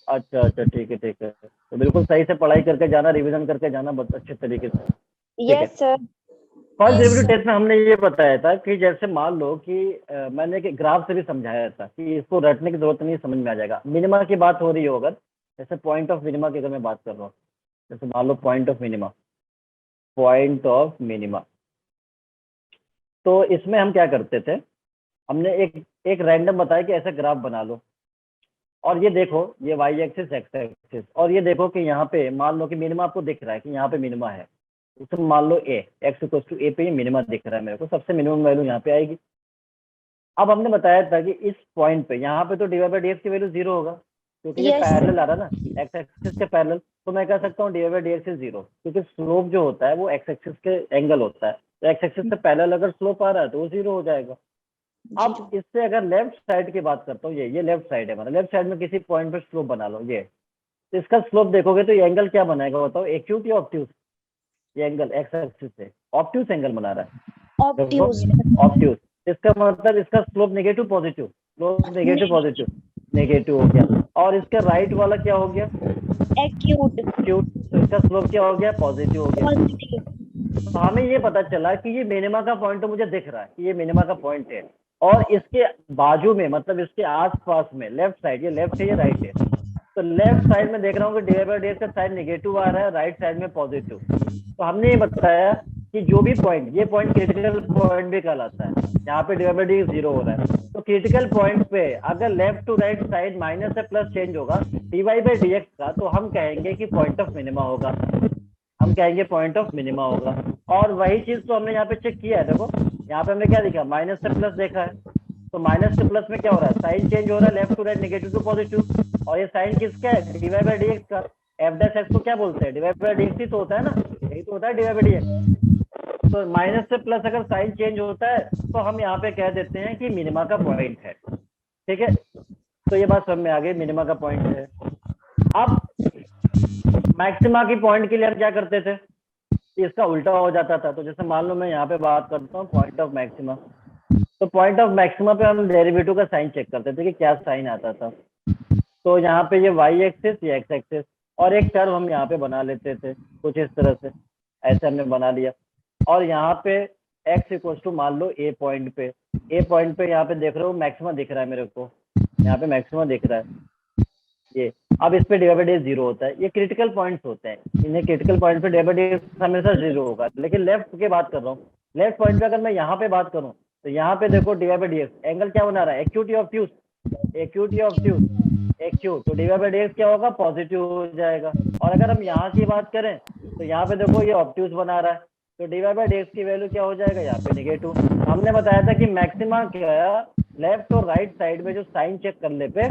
अच्छा ठीक है। तो बिल्कुल सही से पढ़ाई करके जाना, रिवीजन करके जाना बहुत अच्छे तरीके से। ठीक है। Yes sir. First derivative test में हमने ये बताया था कि जैसे मान लो कि मैंने एक ग्राफ से भी समझाया था कि इसको रटने की जरूरत नहीं, समझ में आ जाएगा। मिनिमा की बात हो रही हो अगर, जैसे पॉइंट ऑफ मिनिमा की अगर मैं बात कर रहा हूँ, जैसे मान लो पॉइंट ऑफ मिनिमा। तो इसमें हम क्या करते थे, हमने एक रैंडम बताया कि ऐसा ग्राफ बना लो और ये देखो ये वाई एक्सिस एक्स एक्सिस, और ये देखो कि यहाँ पे मान लो कि मिनिमा आपको दिख रहा है कि यहाँ पे मिनिमा है, तो मान लो ए एक्स इक्वल टू ए पे ये मिनिमा दिख रहा है मेरे को, सबसे मिनिमम वैल्यू यहाँ पे आएगी। अब हमने बताया था कि इस पॉइंट पे यहाँ पे तो डी बाई डी एक्स की वैल्यू 0 होगा, क्योंकि ये Yes, पैरेलल आ रहा है ना एक्स एक्सिस के पैरेलल, तो मैं कह सकता हूँ D by D x is 0, क्योंकि स्लोप जो होता है वो एक्स एक्सिस के एंगल होता है, तो एक्स एक्सिस से पैरेलल अगर स्लोप आ रहा है तो वो 0 हो जाएगा। अब इससे अगर लेफ्ट साइड की बात करता हूँ, ये लेफ्ट साइड है, मतलब लेफ्ट साइड में किसी पॉइंट पर स्लोप बना लो, ये तो इसका स्लोप देखोगे तो ये एंगल क्या बनाएगा बताओ, एक्यूट या ऑब्ट्यूज? ये एंगल एक्स एक्सिस से ऑब्ट्यूज एंगल बना रहा है, obtuse, ऑब्ट्यूज। इसका मतलब इसका slope negative positive, slope negative positive, negative हो गया। और इसका राइट वाला क्या हो गया, acute, एक्यूट, तो इसका स्लोप क्या हो गया, पॉजिटिव हो गया। positive, तो हमें ये पता चला कि ये मिनिमा का पॉइंट तो मुझे दिख रहा है कि ये मिनिमा का पॉइंट है, और इसके बाजू में मतलब इसके आसपास में लेफ्ट साइड, ये लेफ्ट है ये राइट है, तो लेफ्ट साइड में देख रहा हूँ कि डी बाई डी एक्स का साइड नेगेटिव आ रहा है, राइट साइड में पॉजिटिव। तो हमने ये बताया कि जो भी पॉइंट, ये पॉइंट क्रिटिकल पॉइंट भी कहलाता है, यहाँ पे डी बाई डी एक्स 0 हो रहा है, तो क्रिटिकल पॉइंट पे अगर left to right side minus से प्लस चेंज होगा डी बाई डी एक्स का, तो हम कहेंगे कि पॉइंट ऑफ मिनिमा होगा, हम कहेंगे पॉइंट ऑफ मिनिमा होगा। और वही चीज तो हमने यहाँ पे चेक किया है, देखो यहाँ पे हमने क्या देखा, माइनस से प्लस देखा है, तो माइनस से प्लस में क्या हो रहा है, साइन चेंज हो रहा है left to right, negative to positive, और ये साइन किसका है, डी बाई डी एक्स का। एफ डैश एक्स को क्या बोलते हैं, डी बाई डी एक्स ही तो होता है ना, यही तो होता है डी बाई डी एक्स। तो माइनस से प्लस अगर साइन चेंज होता है तो हम यहाँ पे कह देते हैं कि मिनिमा का पॉइंट है, ठीक है। तो ये बात समझ में आ गई, मिनिमा का पॉइंट है। अब मैक्सिमा की पॉइंट के लिए हम क्या करते थे, इसका उल्टा हो जाता था। तो जैसे मान लो मैं यहाँ पे बात करता हूँ पॉइंट ऑफ मैक्सिमा, तो पॉइंट ऑफ मैक्सिमा पे हम डेरिवेटिव का साइन चेक करते थे कि क्या साइन आता था। तो यहाँ पे ये वाई एक्सिस, ये एक्स एक्सिस, और एक कर्व हम यहाँ पे बना लेते थे कुछ इस तरह से, ऐसे हमने बना लिया। और यहाँ पे एक्स इक्वल टू मान लो ए पॉइंट पे यहाँ पे देख रहे हो मैक्सिमा दिख रहा है मेरे को, यहाँ पे मैक्सिमा दिख रहा है ये। अब इस पे डी बाई डी एक्स 0 होता है, ये क्रिटिकल पॉइंट्स होते हैं, इन्हें क्रिटिकल पॉइंट पे डी बाई डी एक्स हमेशा 0 होगा। लेकिन लेफ्ट की बात कर रहा हूँ, लेफ्ट पॉइंट पे अगर मैं यहाँ पे बात करूँ तो यहाँ पे देखो D by D x angle क्या बना रहा है, एक्यूट या ऑब्ट्यूज, एक्यूट या ऑब्ट्यूज, एक्यूट, तो डी बाई डी एक्स क्या होगा, पॉजिटिव हो जाएगा। और अगर हम यहाँ की बात करें तो यहाँ पे देखो ये ऑब्ट्यूज बना रहा है, तो डी बाई डी एक्स की वैल्यू क्या हो जाएगा, यहाँ पे नेगेटिव। हमने बताया था कि मैक्सिमा क्या लेफ्ट और राइट साइड में जो साइन चेक करने पे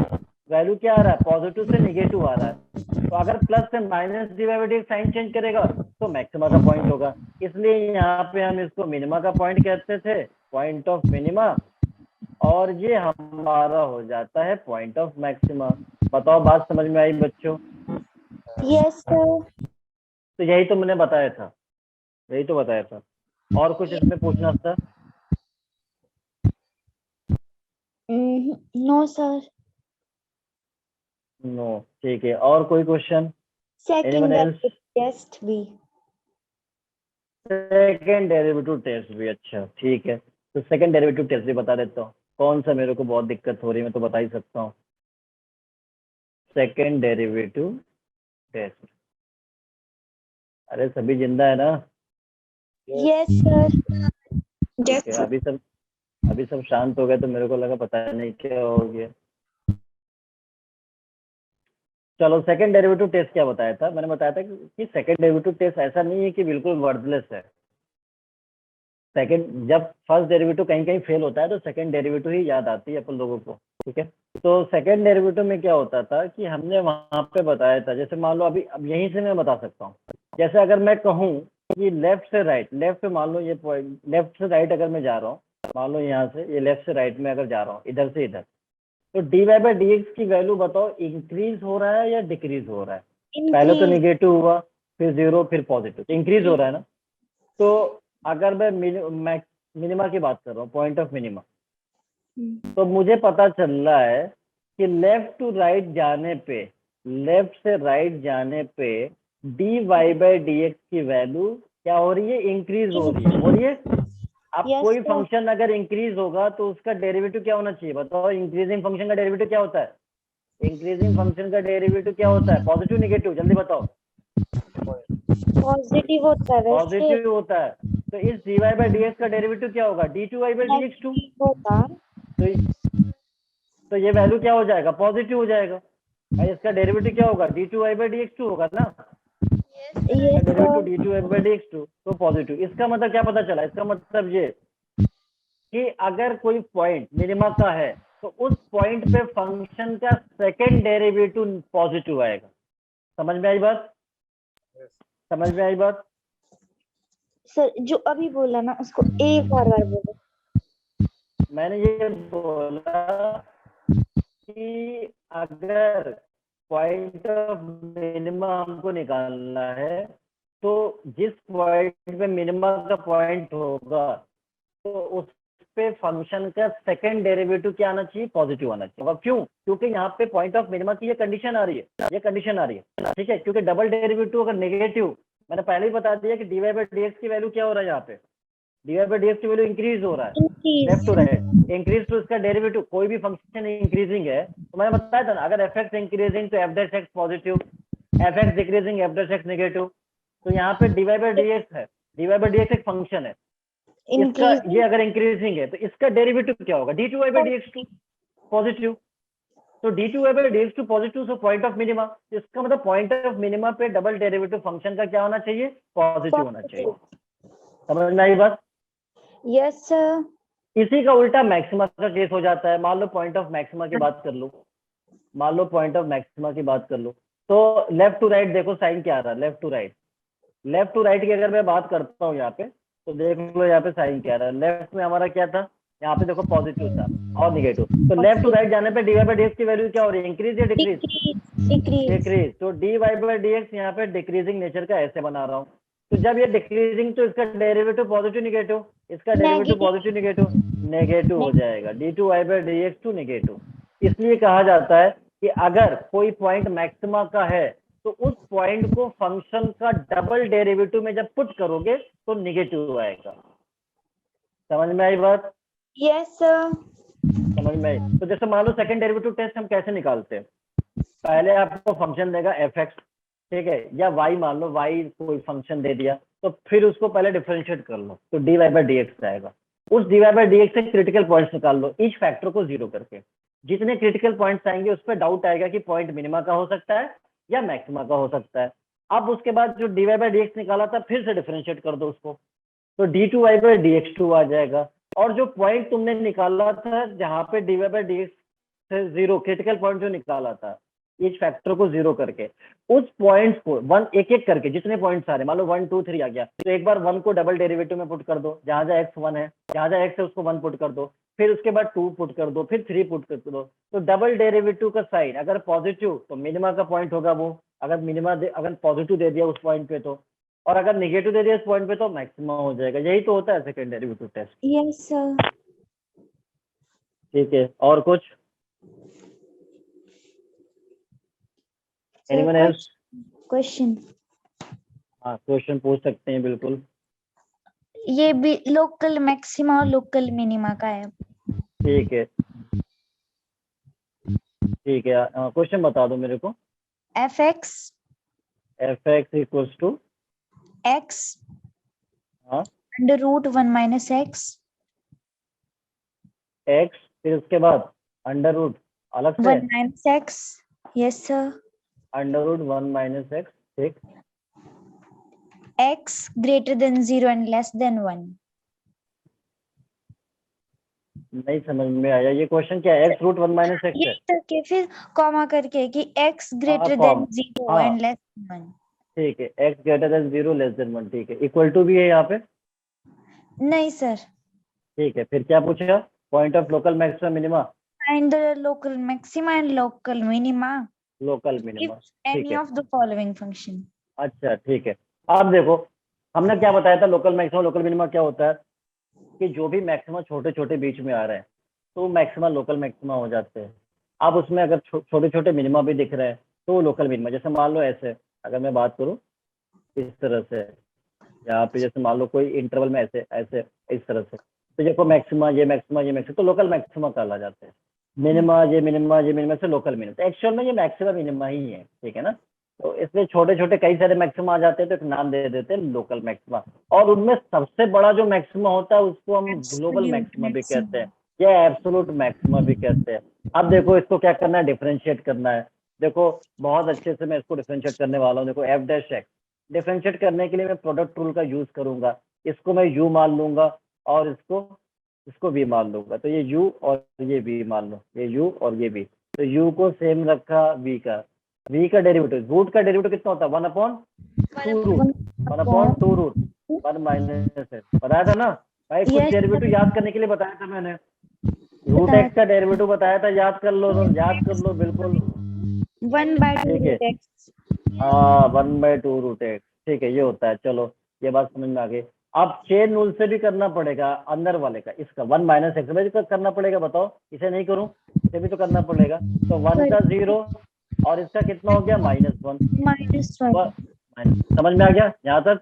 वैल्यू क्या आ रहा है, पॉजिटिव से नेगेटिव आ रहा है। तो अगर प्लस से minus D by D X sign change करेगा तो मैक्सिमा का पॉइंट होगा, इसलिए यहाँ पे हम इसको मिनिमा का पॉइंट कहते थे, पॉइंट ऑफ मिनिमा, और ये हमारा हो जाता है पॉइंट ऑफ मैक्सिमा। बताओ बात समझ में आई बच्चों? yes sir, तो यही तो मैंने बताया था, यही तो बताया था। और कुछ इसमें पूछना था? no sir, नो, ठीक है। और कोई question? second Anyone else? derivative test भी, सेकेंड डेरिवेटिव टेस्ट भी, अच्छा ठीक है। तो सेकेंड डेरिवेटिव टेस्ट भी बता देता हूँ, कौन सा मेरे को बहुत दिक्कत हो रही है, मैं तो बता ही सकता हूँ। सेकेंड डेरिवेटिव टेस्ट, अरे सभी जिंदा है ना? yes sir, ठीक है, अभी सब शांत हो गए, तो मेरे को लगा पता नहीं क्या हो गया। चलो, सेकंड डेरिवेटिव टेस्ट क्या बताया था? मैंने बताया था कि सेकंड डेरिवेटिव टेस्ट ऐसा नहीं है कि बिल्कुल वर्थलेस है। सेकंड, जब फर्स्ट डेरिवेटिव कहीं कहीं फेल होता है तो सेकंड डेरिवेटिव ही याद आती है अपन लोगों को, ठीक है। तो सेकंड डेरिवेटिव में क्या होता था कि हमने वहां पे बताया था, जैसे मान लो अभी अब यहीं से मैं बता सकता हूँ, जैसे अगर मैं कहूँ कि लेफ्ट से राइट, लेफ्ट पे मान लो ये पॉइंट, लेफ्ट से राइट अगर मैं जा रहा हूँ, मान लो यहाँ से ये लेफ्ट से राइट में अगर जा रहा हूँ, इधर से इधर, तो D Y by D X की वैल्यू बताओ इंक्रीज हो रहा है या डिक्रीज हो रहा है? पहले तो नेगेटिव हुआ, फिर 0, फिर पॉजिटिव, इंक्रीज हो रहा है ना। तो अगर मैं मिनिमा की बात कर रहा हूँ, पॉइंट ऑफ मिनिमा, तो मुझे पता चल रहा है कि लेफ्ट टू राइट जाने पे, लेफ्ट से राइट जाने पे D Y by D X की वैल्यू क्या हो रही है, इंक्रीज हो रही है। अब Yes, कोई sir. फंक्शन अगर इंक्रीज होगा तो उसका डेरिवेटिव क्या होना चाहिए बताओ? इंक्रीजिंग फंक्शन का डेरिवेटिव क्या होता है? इंक्रीजिंग फंक्शन का डेरिवेटिव क्या होता है? पॉजिटिव नेगेटिव, जल्दी बताओ। पॉजिटिव होता है, पॉजिटिव होता है। तो इस D Y by D X का डेरिवेटिव क्या होगा? D two Y by D X two. होगा, तो ये वैल्यू क्या हो जाएगा? पॉजिटिव हो जाएगा। भाई इसका डेरिवेटिव क्या होगा, d2y/dx2 होगा ना, yes डेरिवेटिव sir, d2y/dx2 तो पॉजिटिव। इसका मतलब क्या पता चला, इसका मतलब ये कि अगर कोई पॉइंट मिनिमा का है तो उस पॉइंट पे फंक्शन का सेकंड डेरिवेटिव पॉजिटिव आएगा। समझ में आई बात, समझ में आई बात? सर जो अभी बोला ना उसको एक और बार बोलो। मैंने ये बोला कि अगर पॉइंट ऑफ मिनिमा हमको निकालना है तो जिस पॉइंट पे मिनिमा का पॉइंट होगा तो उस पे फंक्शन का सेकंड डेरिवेटिव क्या आना चाहिए, पॉजिटिव आना चाहिए। अब क्यों, क्योंकि यहाँ पे पॉइंट ऑफ मिनिमा की ये कंडीशन आ रही है, ये कंडीशन आ रही है, ठीक है। क्योंकि डबल डेरिवेटिव अगर नेगेटिव, मैंने पहले ही बता दिया कि dy/dx की वैल्यू क्या हो रहा है, यहाँ पे dy/dx की वैल्यू इंक्रीज हो रहा है left to right, increase to इसका डेरिवेटिव, कोई भी फंक्शन इंक्रीजिंग है तो मैंने बताया था ना, अगर f(x) इंक्रीजिंग तो f(x) positive, f(x) decreasing f(x) negative. तो यहाँ पे dy/dx है, dy/dx एक फंक्शन है, इसका ये अगर इंक्रीजिंग है तो इसका डेरिवेटिव क्या होगा, d2y/dx2 पॉजिटिव। तो d2y/dx2 positive, so point of minima, इसका मतलब पॉइंट ऑफ मिनिमा पे डबल डेरिवेटिव फंक्शन का क्या होना चाहिए, पॉजिटिव होना चाहिए। समझ में आई बात? यस सर, इसी का उल्टा मैक्सिमा का केस हो जाता है। मान लो पॉइंट ऑफ मैक्सिमा की बात कर लो, मान लो पॉइंट ऑफ मैक्सिमा की बात कर लो, तो लेफ्ट टू राइट देखो साइन क्या आ रहा है, left to right, left to right की अगर मैं बात करता हूँ यहाँ पे तो देख लो यहाँ पे साइन क्या रहा है, लेफ्ट में हमारा क्या था, यहाँ पे देखो पॉजिटिव था और निगेटिव, तो लेफ्ट टू राइट जाने पे dy/dx की वैल्यू क्या हो रही है, इंक्रीज या डिक्रीज, डिक्रीज। तो dy/dx यहाँ पे डिक्रीजिंग नेचर का ऐसे बना रहा हूँ, तो जब ये डिक्रीजिंग तो इसका डेरिवेटिव पॉजिटिव निगेटिव, इसका डेरिवेटिव पॉजिटिव निगेटिव नेगेटिव हो जाएगा, d2y/dx2 नेगेटिव। इसलिए कहा जाता है कि अगर कोई पॉइंट मैक्सिमा का है तो उस पॉइंट को फंक्शन का डबल डेरिवेटिव में जब पुट करोगे तो निगेटिव आएगा। समझ में आई बात? यस सर, समझ में आई? तो जैसे मान लो सेकंड डेरिवेटिव टेस्ट हम कैसे निकालते हैं, पहले आपको फंक्शन देगा f(x), ठीक है, या y, मान लो y कोई फंक्शन दे दिया, तो फिर उसको पहले डिफरेंशिएट कर लो तो dy/dx आएगा। उस dy/dx से क्रिटिकल पॉइंट्स निकाल लो, ईच फैक्टर को जीरो करके। जितने क्रिटिकल पॉइंट्स आएंगे उस पर डाउट आएगा कि पॉइंट मिनिमा का हो सकता है या मैक्सिमा का हो सकता है। अब उसके बाद जो dy/dx निकाला था फिर से डिफरेंशिएट कर दो उसको, तो d2y/dx2 आ जाएगा। और जो पॉइंट तुमने निकाला था जहां पे dy/dx से जीरो, क्रिटिकल पॉइंट जो निकाला था इस फैक्टर को जीरो करके, उस पॉइंट्स को वन एक एक करके, जितने पॉइंट्स आ रहे, मान लो 1 2 3 आ गया, तो एक बार 1 को डबल डेरिवेटिव में पुट कर दो, जहां जहां x 1 है, जहां जहां x है उसको 1 पुट कर दो, फिर उसके बाद 2 पुट कर दो, फिर 3 पुट कर दो। तो डबल डेरिवेटिव का साइन अगर पॉजिटिव तो मिनिमा का पॉइंट होगा वो, अगर मिनिमा अगर पॉजिटिव दे दिया उस पॉइंट पे तो, और अगर निगेटिव दे दिया इस पॉइंट पे तो मैक्सिमम हो जाएगा। यही तो होता है second derivative test. Yes sir, ठीक है, और कुछ? Anyone else? क्वेश्चन, हाँ, क्वेश्चन पूछ सकते हैं बिल्कुल। ये भी लोकल मैक्सिमा और लोकल मिनिमा का है। ठीक है, ठीक है, क्वेश्चन बता दो मेरे को। f(x) f(x) equals to x हाँ √1 - x x, फिर उसके बाद अंडर रूट अलग से 1 - x। Yes sir, under root 1 - x, ठीक, x greater than 0 and less than 1। नहीं समझ में आया ये क्वेश्चन क्या है, x √1 - x ये है। करके फिर कॉमा करके कि x greater कॉम, than 0 हाँ and less than 1। ठीक है, x greater than 0 less than 1, ठीक है, इक्वल टू भी है यहाँ पे, नहीं सर, ठीक है। फिर क्या पूछेगा, point of local maxima minima, find the local maxima and local minima local if minima, ठीक any है। of the following function। अच्छा ठीक है, अब देखो हमने क्या बताया था, लोकल मैक्सिमा लोकल मिनिमा क्या होता है कि जो भी मैक्सिमा छोटे छोटे बीच में आ रहे हैं तो मैक्सिमा लोकल मैक्सिमा हो जाते हैं। अब उसमें अगर छोटे छोटे मिनिमा भी दिख रहे हैं तो वो लोकल मिनिमा, जैसे मान लो ऐसे अगर मैं बात करूँ इस तरह से, यहाँ पे जैसे मान लो कोई इंटरवल में ऐसे ऐसे इस तरह से, तो देखो मैक्सिमा ये मैक्सिमा ये मैक्सिमा तो लोकल मैक्सिमा कहा जाते हैं, मिनिमा ये मिनिमा ये मिनिमा से लोकल मिनिमा, तो एक्चुअल में ये मैक्सिमा मिनिमा ही है, ठीक है ना। तो इसलिए छोटे छोटे कई सारे मैक्सिमा आ जाते हैं तो एक नाम दे देते हैं लोकल मैक्सिमा, और उनमें सबसे बड़ा जो मैक्सिमा होता है उसको हम ग्लोबल Absolute मैक्सिमा भी maximum। कहते हैं या एब्सोल्यूट मैक्सिमा भी कहते हैं। अब देखो इसको क्या करना है, डिफरेंशिएट करना है। देखो बहुत अच्छे से मैं इसको डिफरेंशिएट करने वाला हूँ। देखो एफ डैश एक्स डिफरेंशिएट करने के लिए मैं प्रोडक्ट रूल का यूज करूंगा। इसको मैं यू मान लूंगा और इसको वी मान लूंगा। तो ये यू और ये वी मान लो, ये यू और ये वी। तो यू को सेम रखा, वी का डेरिवेटिव, रूट का डेरिवेटिव कितना होता है, 1/2 रूट, 1/2 रूट 1 माइनस एक्स। बताया था ना भाई, कुछ Yes, डेरिवेटिव याद करने के लिए बताया था मैंने। रूट एक्स का डेरिवेटिव बताया था, याद कर लो, याद कर लो बिल्कुल। 1/2 ठीक है, root x. हाँ 1/2 रूट एक्स। ठीक है, ये होता है। चलो ये बात समझ में आ गई। अब चेन रूल से भी करना पड़ेगा अंदर वाले का, इसका 1 माइनस एक्स में भी करना पड़ेगा। बताओ इसे नहीं करूं, इसे भी तो करना पड़ेगा। तो 1 का 0 और इसका कितना हो गया, -1। -1. समझ में आ गया यहाँ तक?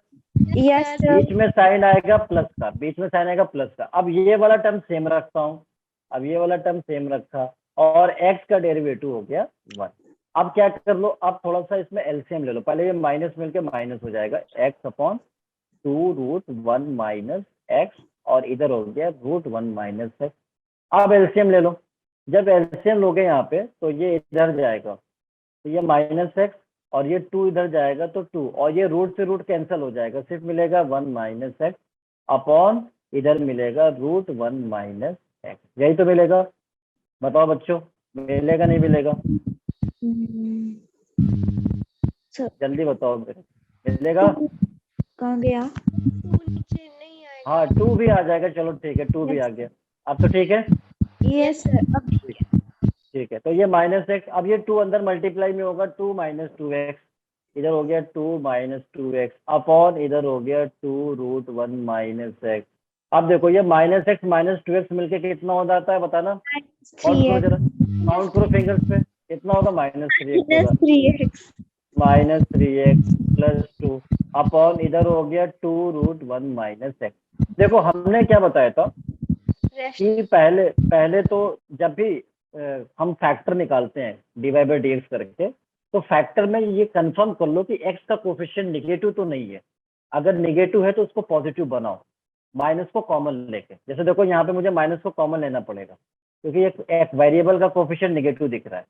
Yes, sir. बीच में साइन आएगा प्लस का, बीच में साइन आएगा प्लस का। अब ये वाला टर्म सेम रखता हूँ, अब ये वाला टर्म सेम रखा और एक्स का डेरिवेटिव हो गया 1। अब क्या कर लो, अब थोड़ा सा इसमें एलसीएम ले लो। पहले ये माइनस मिलके माइनस हो जाएगा, x/2 रूट 1 माइनस एक्स और इधर हो गया रूट 1 माइनस एक्स। अब एलसीएम ले लो। जब एलसीएम लोगे यहाँ पे तो ये इधर जाएगा, तो ये माइनस एक्स और ये 2 इधर जाएगा तो 2, और ये रूट से रूट कैंसिल हो जाएगा, सिर्फ मिलेगा 1 माइनस एक्स अपॉन इधर मिलेगा रूट 1 माइनस एक्स। यही तो मिलेगा। बताओ बच्चों, मिलेगा नहीं मिलेगा? जल्दी बताओ, मिलेगा? कहाँ गया? नीचे नहीं आएगा। हाँ 2 भी आ जाएगा, चलो ठीक है 2 भी आ गया। अब तो ठीक है, Yes, sir. अब ठीक है. ठीक है। तो ये माइनस एक्स, अब ये 2 अंदर मल्टीप्लाई में होगा, 2 माइनस 2x, इधर हो गया 2 माइनस 2x अपॉन इधर हो गया 2 रूट 1 माइनस एक्स। अब देखो ये माइनस एक्स माइनस 2x मिलके कितना हो जाता है, बताना। काउंट करो जरा, काउंट करो फिंगर्स पे, कितना होगा, -3x होगा। -3x. -3x प्लस 2 अपॉन इधर हो गया 2 रूट 1 माइनस एक्स। देखो हमने क्या बताया था कि पहले तो जब भी हम फैक्टर निकालते हैं dy/dx करके, तो फैक्टर में ये कंफर्म कर लो कि x का कोफिशिएंट निगेटिव तो नहीं है। अगर निगेटिव है तो उसको पॉजिटिव बनाओ, माइनस को कॉमन लेके। जैसे देखो यहाँ पे मुझे माइनस को कॉमन लेना पड़ेगा क्योंकि एक वेरिएबल का कोफिशिएंट निगेटिव दिख रहा है,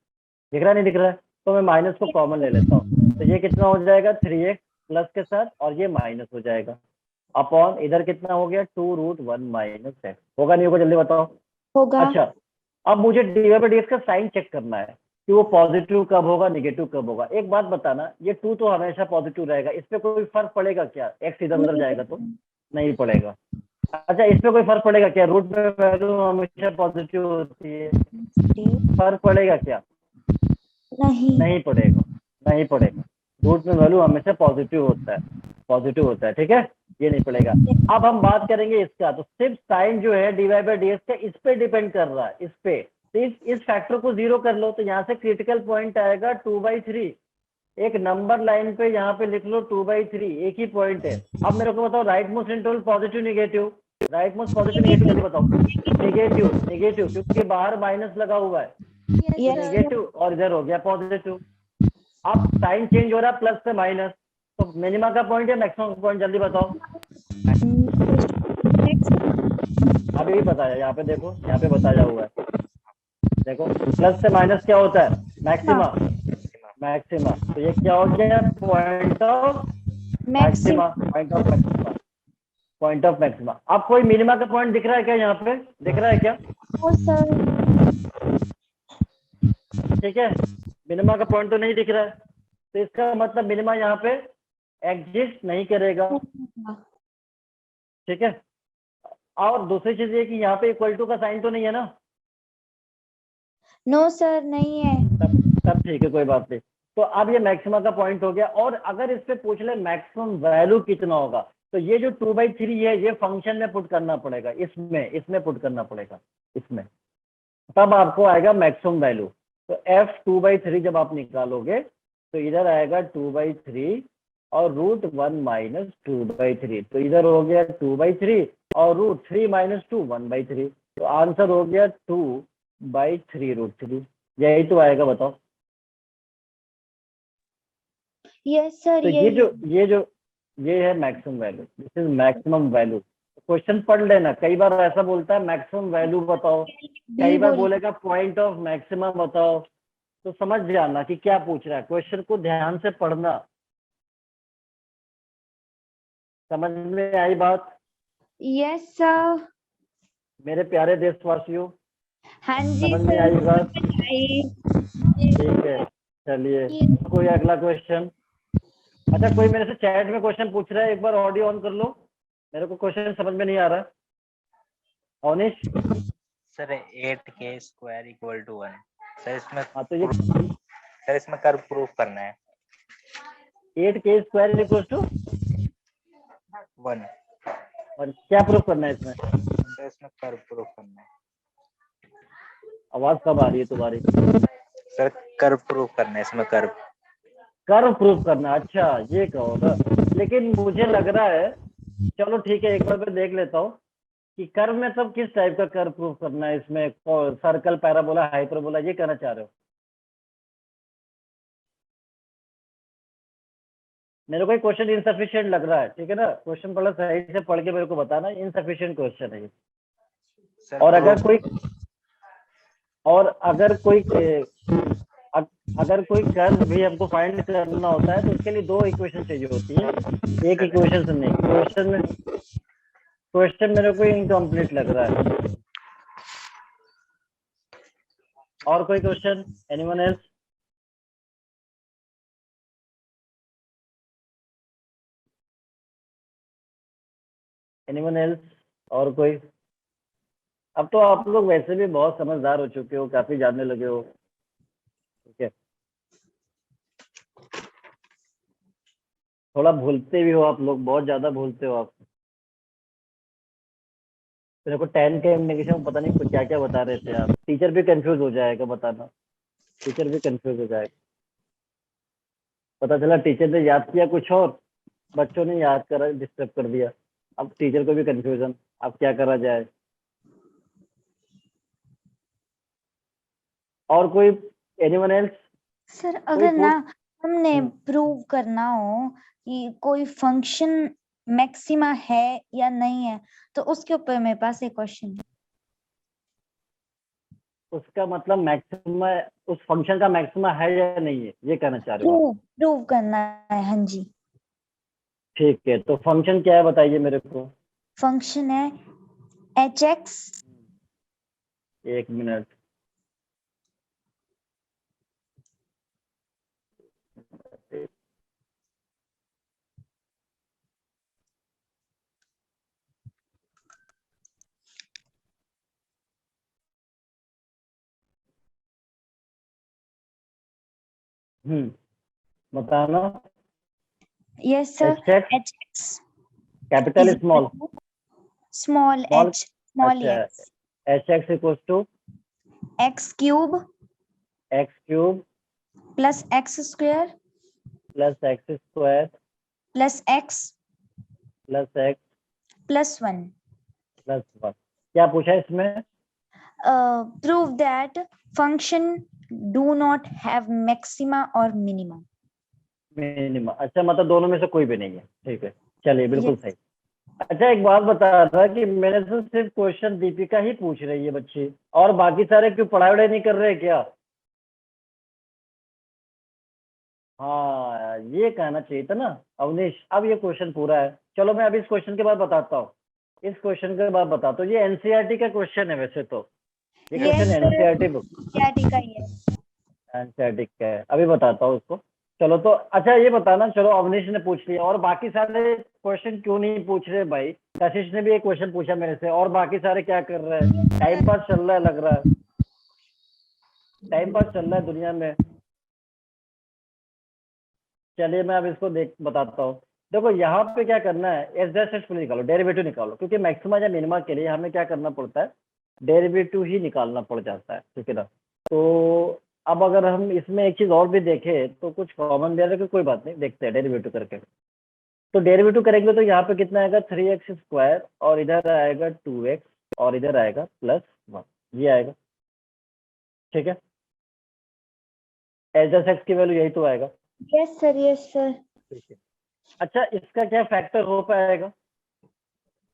दिख रहा है नहीं दिख रहा है? तो मैं माइनस को कॉमन ले लेता हूँ। तो ये कितना हो जाएगा, 3x प्लस के साथ, और ये माइनस हो जाएगा अपॉन इधर कितना हो गया, 2 रूट 1 माइनस एक्स। होगा नहीं होगा, जल्दी बताओ। होगा. अच्छा, अब मुझे dy/dx का साइन चेक करना है कि वो पॉजिटिव कब होगा, निगेटिव कब होगा। एक बात बताना, ये 2 तो हमेशा पॉजिटिव रहेगा, इस पे कोई फर्क पड़ेगा क्या? x इधर उधर जाएगा तो नहीं पड़ेगा। अच्छा, इस पे कोई फर्क पड़ेगा क्या? रूट में वैल्यू हमेशा पॉजिटिव होती है, फर्क पड़ेगा क्या? नहीं. नहीं पड़ेगा, नहीं पड़ेगा। रूट में वैल्यू हमेशा पॉजिटिव होता है, पॉजिटिव होता है। ठीक है, ये नहीं पड़ेगा। अब हम बात करेंगे इसका, तो सिर्फ साइन जो है dy/dx का इस पे डिपेंड कर रहा है, इस पे। तो इस फैक्टर को 0 कर लो, तो यहाँ से क्रिटिकल पॉइंट आएगा 2/3। एक नंबर लाइन पे यहाँ पे लिख लो 2/3, एक ही पॉइंट है। अब मेरे को बताओ right most interval positive negative, right most positive negative जल्दी बताओ। निगेटिव, निगेटिव क्योंकि बाहर माइनस लगा हुआ है, Yes. निगेटिव और इधर हो गया पॉजिटिव। अब साइन चेंज हो रहा है प्लस से माइनस, तो मिनिमा का पॉइंट या मैक्सिमम का पॉइंट जल्दी बताओ। अभी बताया, यहाँ पे देखो, यहाँ पे बताया हुआ है, देखो प्लस से माइनस क्या होता है, मैक्सिमा, मैक्सिमा। तो ये क्या हो गया, point of maxima, point of maxima, point of maxima. अब कोई मिनिमा का पॉइंट दिख रहा है क्या, यहाँ पे दिख रहा है क्या? ठीक है, मिनिमा का पॉइंट तो नहीं दिख रहा है, तो इसका मतलब मिनिमा यहाँ पे एग्जिस्ट नहीं करेगा। ठीक है, और दूसरी चीज ये कि यहाँ पे इक्वल टू का साइन तो नहीं है ना? नो सर, नहीं है. तब ठीक है, कोई बात नहीं। तो अब ये मैक्सिमा का पॉइंट हो गया। और अगर इस पे पूछ ले मैक्सिमम वैल्यू कितना होगा, तो ये जो 2/3 है ये फंक्शन में पुट करना पड़ेगा, इसमें पुट करना पड़ेगा, इसमें, तब आपको आएगा मैक्सिमम वैल्यू। तो f 2/3 जब आप निकालोगे तो इधर आएगा 2/3 और रूट 1 माइनस 2/3, तो इधर हो गया 2/3 और रूट 3 माइनस 2 1/3, तो आंसर हो गया 2/3 रूट 3। यही तो आएगा, बताओ। Yes sir. तो ये है maximum value, this is maximum value. Question पढ़ लेना, कई बार ऐसा बोलता है मैक्सिमम वैल्यू बताओ, कई बार बोलेगा पॉइंट ऑफ मैक्सिमम बताओ, तो समझ जाना कि क्या पूछ रहा है, क्वेश्चन को ध्यान से पढ़ना। समझ में आई बात यस सर। मेरे प्यारे देशवासियों? हाँ जी समझ में सर, आई बात? समझ आई। ठीक है, चलिए कोई अगला क्वेश्चन। अच्छा, कोई मेरे से चैट में क्वेश्चन पूछ रहा है, एक बार ऑडियो ऑन कर लो, मेरे को क्वेश्चन समझ में नहीं आ रहा। Avnish? Sir 8k square equal to 1। Sir इसमें हाँ तो ये सर इसमें कर्व प्रूफ करना है 8k स्क्वायर इक्वल टू 1। और क्या प्रूफ करना है इसमें? सर इसमें कर्व प्रूफ करना है। आवाज कब आ रही है तुम्हारी? सर कर्व प्रूफ करना है इसमें, कर्व। कर्व प्रूफ करना, अच्छा ये कहो ना। लेकिन मुझे लग रहा है, चलो ठीक है, एक बार मैं देख लेता हूँ कि कर्व में सब किस टाइप का कर्व प्रूफ करना है इसमें, सर्कल, पैराबोला, हाइपरबोला, ये कहना चाह रहे हो? मेरे को क्वेश्चन इनसफिशिएंट लग रहा है, ठीक है ना? क्वेश्चन पहले सही से पढ़ के मेरे को बताना, इनसफिशिएंट क्वेश्चन है ये। सर और अगर proof- कोई और अगर कोई अगर कोई कर्व भी हमको फाइंड करना होता है तो उसके लिए दो इक्वेशन चाहिए होती है, एक इक्वेशन से नहीं। क्वेश्चन मेरे को इनकम्प्लीट लग रहा है। और कोई question? Anyone else? Anyone else? और कोई? अब तो आप लोग वैसे भी बहुत समझदार हो चुके हो, काफी जानने लगे हो, ठीक है। थोड़ा भूलते भी हो आप लोग, बहुत ज्यादा भूलते हो आप। मेरे को 10 के इंडिकेशन में पता नहीं क्या क्या बता रहे थे आप, टीचर भी कंफ्यूज हो जाएगा, बताना, टीचर भी कंफ्यूज हो जाएगा। पता चला टीचर ने याद किया कुछ और, बच्चों ने याद करा, डिस्टर्ब कर दिया। अब टीचर को भी कंफ्यूजन, अब क्या करा जाए। और कोई? Anyone else? सर कोई अगर ना पूछ? हमने प्रूव करना हो कि कोई फंक्शन मैक्सिमा है या नहीं है, तो उसके ऊपर मेरे पास एक क्वेश्चन है। उसका मतलब मैक्सिमा, उस फंक्शन का मैक्सिमा है या नहीं है, ये कहना चाह रहे हो आप? प्रूव प्रूव करना है, हाँ जी। ठीक है, तो फंक्शन क्या है बताइए मेरे को। फंक्शन है एच एक्स एक मिनट। बताना। Yes sir. H x h x capital is small? Small small. H, small अच्छा, x, h x equal to x cube x cube plus x square plus x square plus x plus x plus 1। Plus one. क्या पूछा है इसमें? Prove that function do not have maxima और minima. Minimum, अच्छा मतलब दोनों में से कोई भी नहीं है, ठीक है, चलिए बिल्कुल यस। सही। अच्छा, एक बात बता रहा था कि मेरे से सिर्फ क्वेश्चन दीपिका ही पूछ रही है बच्ची, और बाकी सारे क्यों पढ़ाई वढ़ाई नहीं कर रहे क्या? हाँ, ये कहना चाहिए था ना अवनीश। अब ये क्वेश्चन पूरा है, चलो मैं अभी इस क्वेश्चन के बाद बताता हूँ, इस क्वेश्चन के बाद बताता हूँ। ये एनसीईआरटी का क्वेश्चन है वैसे तो, ये yes question sir, NCERT book, क्या टीका है। एनसीईआरटी का है, अभी बताता हूँ उसको। चलो तो अच्छा ये बताना, चलो अवनीश ने पूछ लिया, और बाकी सारे क्वेश्चन क्यों नहीं पूछ रहे भाई? कशिश ने भी एक क्वेश्चन पूछा मेरे से, और बाकी सारे क्या कर रहे हैं? टाइम पास चल रहा है लग रहा है, टाइम पास चल रहा है दुनिया में। चलिए मैं अब इसको बताता हूँ। देखो यहाँ पे क्या करना है, एच डैश एक्स निकालो, डेरिवेटिव निकालो, क्योंकि मैक्सिमा या मिनिमा के लिए हमें क्या करना पड़ता है, डेरिवेटिव ही निकालना पड़ जाता है, ठीक है ना? तो अब अगर हम इसमें एक चीज और भी देखें तो कुछ कॉमन भी है, लेकिन कोई बात नहीं, देखते हैं डेरिवेटिव करके। तो डेरिवेटिव करेंगे तो यहाँ पे कितना आएगा, 3x स्क्वायर, और इधर आएगा 2x, और इधर आएगा +1, ये आएगा, ठीक है। एच डैश एक्स की वैल्यू यही तो आएगा, यस सर, यस सर। ठीक है। अच्छा, इसका क्या फैक्टर हो पाएगा?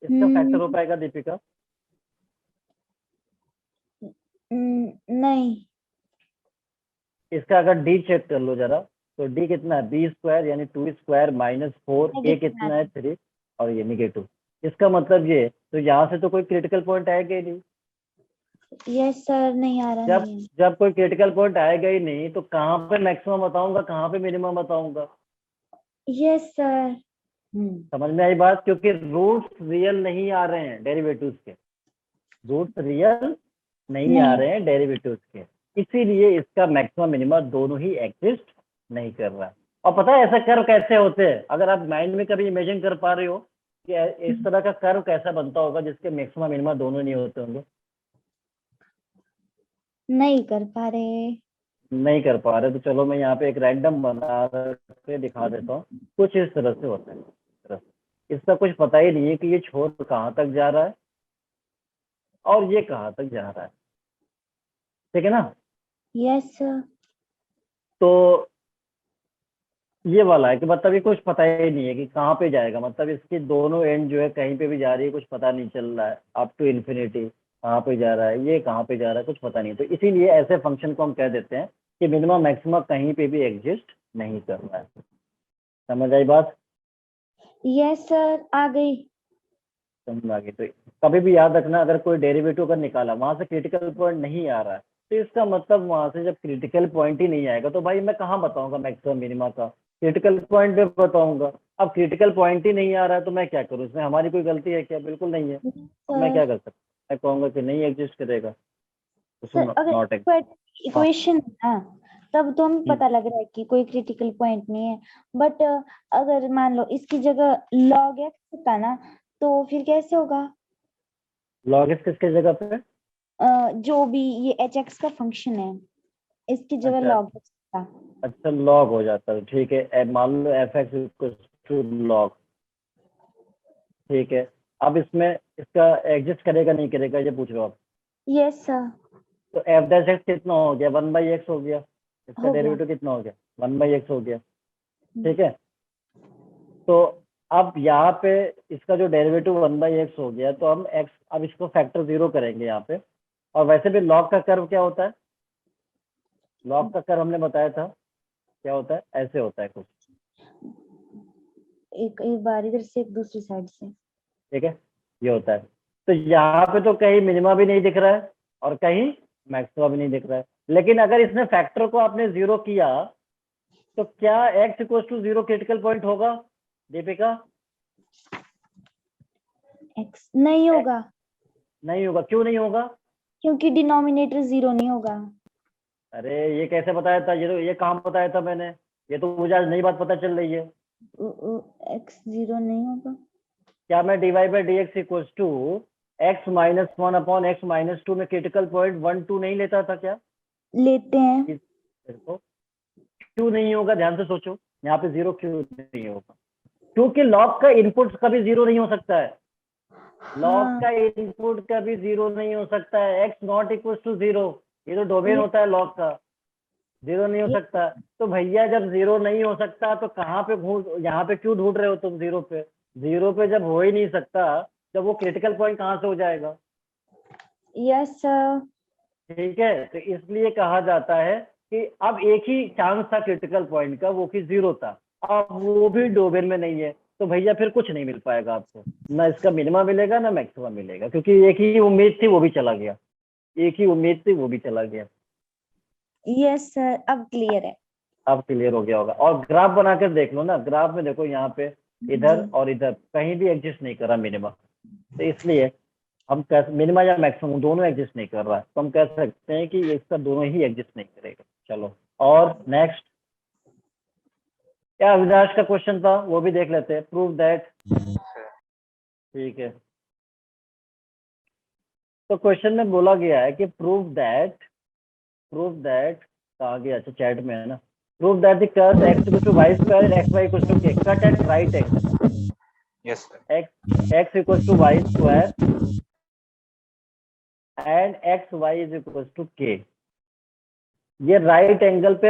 इसका फैक्टर हो पाएगा दीपिका? नहीं। इसका अगर डी चेक कर लो जरा, तो डी कितना है, बी स्क्वायर यानी 2 स्क्वायर माइनस 4, ए Negative कितना है 3 और ये नेगेटिव। इसका मतलब ये, तो यहाँ से तो कोई क्रिटिकल पॉइंट आएगा ही नहीं। यस सर, नहीं आ रहा जब नहीं है। जब कोई क्रिटिकल पॉइंट आएगा ही नहीं तो कहाँ पे मैक्सिमम बताऊंगा, कहाँ पे मिनिमम बताऊंगा। Yes sir. समझ में आई बात? क्योंकि रूट्स रियल नहीं आ रहे हैं डेरिवेटिव्स के, रूट्स रियल नहीं आ नहीं। रहे हैं डेरिवेटिव्स के, इसीलिए इसका मैक्सिमम मिनिमम दोनों ही एग्जिस्ट नहीं कर रहा है। और पता है ऐसा कर्व कैसे होते हैं, अगर आप माइंड में कभी इमेजिन कर पा रहे हो कि इस तरह का कर्व कैसा बनता होगा जिसके मैक्सिमम मिनिमम दोनों नहीं होते होंगे? नहीं कर पा रहे। नहीं कर पा रहे तो चलो मैं यहाँ पे एक रैंडम बना के दिखा देता हूँ। कुछ इस तरह से होता है, इस तरह से। इसका कुछ पता ही नहीं है कि ये छोर कहाँ तक जा रहा है और ये कहाँ तक जा रहा है, ठीक है ना? Yes sir. तो ये वाला है कि मतलब ये कुछ पता ही नहीं है कि कहाँ पे जाएगा, मतलब इसकी दोनों एंड जो है कहीं पे भी जा रही है, कुछ पता नहीं चल रहा है, अप टू इन्फिनिटी कहाँ पे जा रहा है, ये कहाँ पे जा रहा है, कुछ पता नहीं। तो इसीलिए ऐसे फंक्शन को हम कह देते हैं कि मिनिमम मैक्सिमम कहीं पे भी एग्जिस्ट नहीं कर रहा है। समझ आई बात? यस सर, आ गई। समझ आ गई। तो कभी भी याद रखना, अगर कोई डेरिवेटिव अगर निकाला वहां से क्रिटिकल पॉइंट नहीं आ रहा है, तो इसका मतलब वहां से जब क्रिटिकल पॉइंट ही नहीं आएगा तो भाई मैं कहाँ बताऊंगा मैक्सिमम मिनिमा का, क्रिटिकल पॉइंट पे बताऊंगा। अब क्रिटिकल पॉइंट ही नहीं आ रहा है तो मैं क्या करूँ, इसमें हमारी कोई गलती है क्या? बिल्कुल नहीं है। अब मैं क्या कर सकता हूँ, मैं कहूंगा कि नहीं एग्जिस्ट करेगा, तो सर सुनो, अगर नॉट इक्वेशन है तब तो हमें पता लग रहा है कि कोई क्रिटिकल पॉइंट नहीं है, बट अगर मान लो इसकी जगह log x होता ना, तो फिर कैसे होगा? लॉग इस किसके जगह पे? जो भी ये hx का फंक्शन है, इसकी जगह अच्छा log x था। अच्छा, लॉग हो जाता है, ठीक है। मान लो एफ एक्स टू लॉग, ठीक है। अब इसमें इसका एग्जिस्ट करेगा नहीं करेगा ये पूछ रहे हो आप? Yes sir. तो एफ डैश एक्स कितना हो गया, 1/x हो गया। इसका हो गया। डेरिवेटिव कितना हो गया, 1/x हो गया, ठीक है। तो अब यहाँ पे इसका जो डेरिवेटिव 1/x हो गया, तो हम x, अब इसको फैक्टर 0 करेंगे यहाँ पे। और वैसे भी लॉग का कर्व क्या होता है, लॉग का कर्व हमने बताया था क्या होता है, ऐसे होता है कुछ, एक एक बार इधर से एक दूसरी साइड से। ठीक है, ये होता है। तो यहाँ पे तो कहीं मिनिमा भी नहीं दिख रहा है और कहीं मैक्सिमा भी नहीं दिख रहा है, लेकिन अगर इसमें फैक्टर को आपने 0 किया तो क्या x equal to 0 critical point होगा दीपिका? x नहीं होगा, नहीं होगा। क्यों नहीं होगा? क्योंकि डिनोमिनेटर 0 नहीं होगा। अरे ये कैसे बताया था, ये तो ये कहाँ बताया था मैंने, ये तो मुझे आज नई बात पता चल रही है। x 0 नहीं होगा। क्या मैं dy/dx इक्वल टू x-1/x-2 में क्रिटिकल पॉइंट 1 2 नहीं लेता था क्या? लेते हैं। देखो क्यों नहीं होगा, ध्यान से सोचो, यहाँ पे 0 क्यों नहीं होगा? क्योंकि लॉग का इनपुट कभी 0 नहीं हो सकता है, लॉग हाँ। का इनपुट कभी 0 नहीं हो सकता है। x नॉट इक्वल टू 0, ये तो डोमेन होता है लॉग का, 0 नहीं हो सकता। तो भैया जब 0 नहीं हो सकता तो कहाँ पे यहाँ पे क्यों ढूंढ रहे हो तुम 0 पे? 0 पे जब हो ही नहीं सकता, जब वो क्रिटिकल पॉइंट कहाँ से हो जाएगा? Yes sir. ठीक है, तो इसलिए कहा जाता है कि अब एक ही चांस था क्रिटिकल पॉइंट का, वो कि 0 था, अब वो भी डोमेन में नहीं है, तो भैया फिर कुछ नहीं मिल पाएगा आपको, ना इसका मिनिमा मिलेगा ना मैक्सिमा मिलेगा, क्योंकि एक ही उम्मीद थी वो भी चला गया, एक ही उम्मीद थी वो भी चला गया। यस सर, अब क्लियर है। अब क्लियर हो गया होगा। और ग्राफ बनाकर देख लो ना, ग्राफ में देखो यहाँ पे इधर और इधर कहीं भी एग्जिस्ट नहीं कर रहा मिनिमा, तो इसलिए हम कह, मिनिमा या मैक्सिमम दोनों एग्जिस्ट नहीं कर रहा है, तो हम कह सकते हैं कि इसका दोनों ही एग्जिस्ट नहीं करेगा। चलो और नेक्स्ट, क्या अविनाश का क्वेश्चन था वो भी देख लेते हैं। प्रूव दैट, ठीक है। तो क्वेश्चन में बोला गया है कि प्रूव दैट कहा गया, अच्छा चैट में है ना, prove that the curve x equal to y square and xy equal to k cut at right angle, yes sir, x equal to y square and xy is equal to k। ये right angle पे,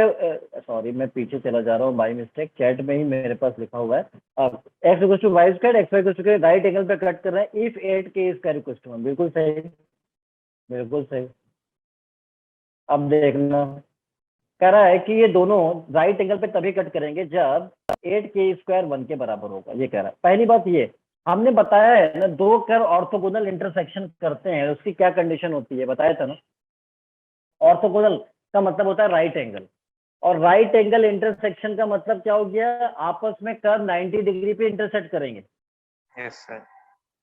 sorry मैं पीछे चला जा रहा हूँ by mistake, chat में ही मेरे पास लिखा हुआ है, x equal to y square xy equal to k right angle पे कट कर रहे हैं if 8k square equal to 1। बिल्कुल सही, बिल्कुल सही। अब देखना कह रहा है कि ये दोनों राइट एंगल पे तभी कट करेंगे जब 8k² 1 के बराबर होगा। ये कह रहा है। पहली बात ये हमने बताया है ना, दो कर्व ऑर्थोगोनल इंटरसेक्शन करते हैं उसकी क्या कंडीशन होती है, बताया था ना। ऑर्थोगोनल का मतलब होता है राइट एंगल, और राइट एंगल इंटरसेक्शन का मतलब क्या हो गया, आपस में कर्व 90 डिग्री पे इंटरसेक्ट करेंगे। Yes sir.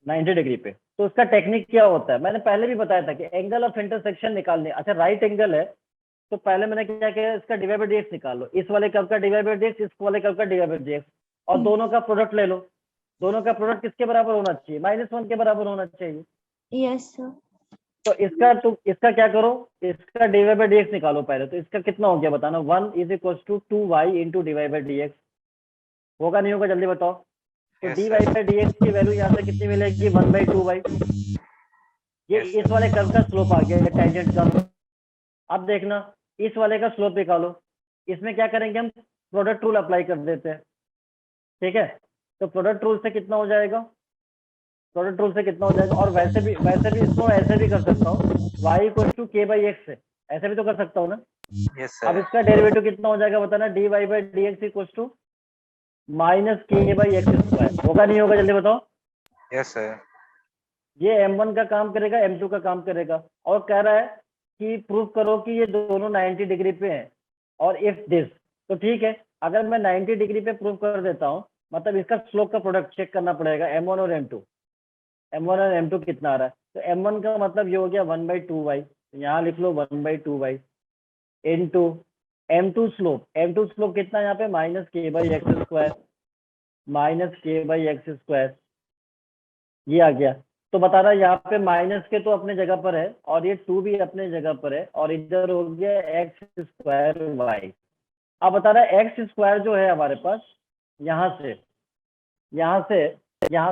90 डिग्री पे। तो उसका टेक्निक क्या होता है, मैंने पहले भी बताया था कि एंगल ऑफ इंटरसेक्शन निकालने, अच्छा राइट एंगल है तो पहले मैंने क्या किया, इसका डिवाइड बाय dx निकाल लो, इस वाले कर्व का डिवाइड बाय dx, इस वाले कर्व का डिवाइड बाय dx, और दोनों का प्रोडक्ट ले लो। दोनों का प्रोडक्ट किसके बराबर होना चाहिए, -1 के बराबर होना चाहिए। Yes sir. तो इसका क्या करो, इसका डिवाइड बाय dx निकालो पहले। तो इसका कितना हो गया बताना, 1 = 2y into divide by dx। होगा नहीं होगा जल्दी बताओ। तो Yes, dy sir. By dx की वैल्यू यहाँ से कितनी मिलेगी, 1/2y। ये Yes, इस sir. वाले कर्व का स्लोप आ गया टेंजेंट का। अब देखना इस वाले का स्लोप निकालो। इसमें क्या करेंगे हम, प्रोडक्ट रूल अप्लाई कर देते हैं, ठीक है। तो प्रोडक्ट रूल से कितना हो जाएगा, प्रोडक्ट रूल से कितना हो जाएगा, और वैसे भी इसको ऐसे भी कर सकता हूँ, y = k/x से, ऐसे भी तो कर सकता हूँ ना। Yes, अब sir. इसका डेरिवेटिव कितना हो जाएगा बताना, dy बाय dx = -k/x²। होगा नहीं होगा जल्दी बताओ। Yes, sir. ये m1 का काम करेगा, m2 का काम करेगा, और कह रहा है कि प्रूव करो कि ये दोनों 90 डिग्री पे हैं, और इफ दिस, तो ठीक है। अगर मैं 90 डिग्री पे प्रूव कर देता हूँ, मतलब इसका स्लोप का प्रोडक्ट चेक करना पड़ेगा, m1 और m2, m1 और m2 कितना आ रहा है। तो m1 का मतलब ये हो गया 1/2y, यहाँ लिख लो 1/2y इंटू m2 स्लोप कितना है यहाँ पे, -k/x², ये आ गया। तो बता रहा है यहाँ पे माइनस के तो अपने जगह पर है, और ये 2 भी अपने जगह पर है, और इधर हो गया x²y। अब बता रहा है x² जो है हमारे पास, यहाँ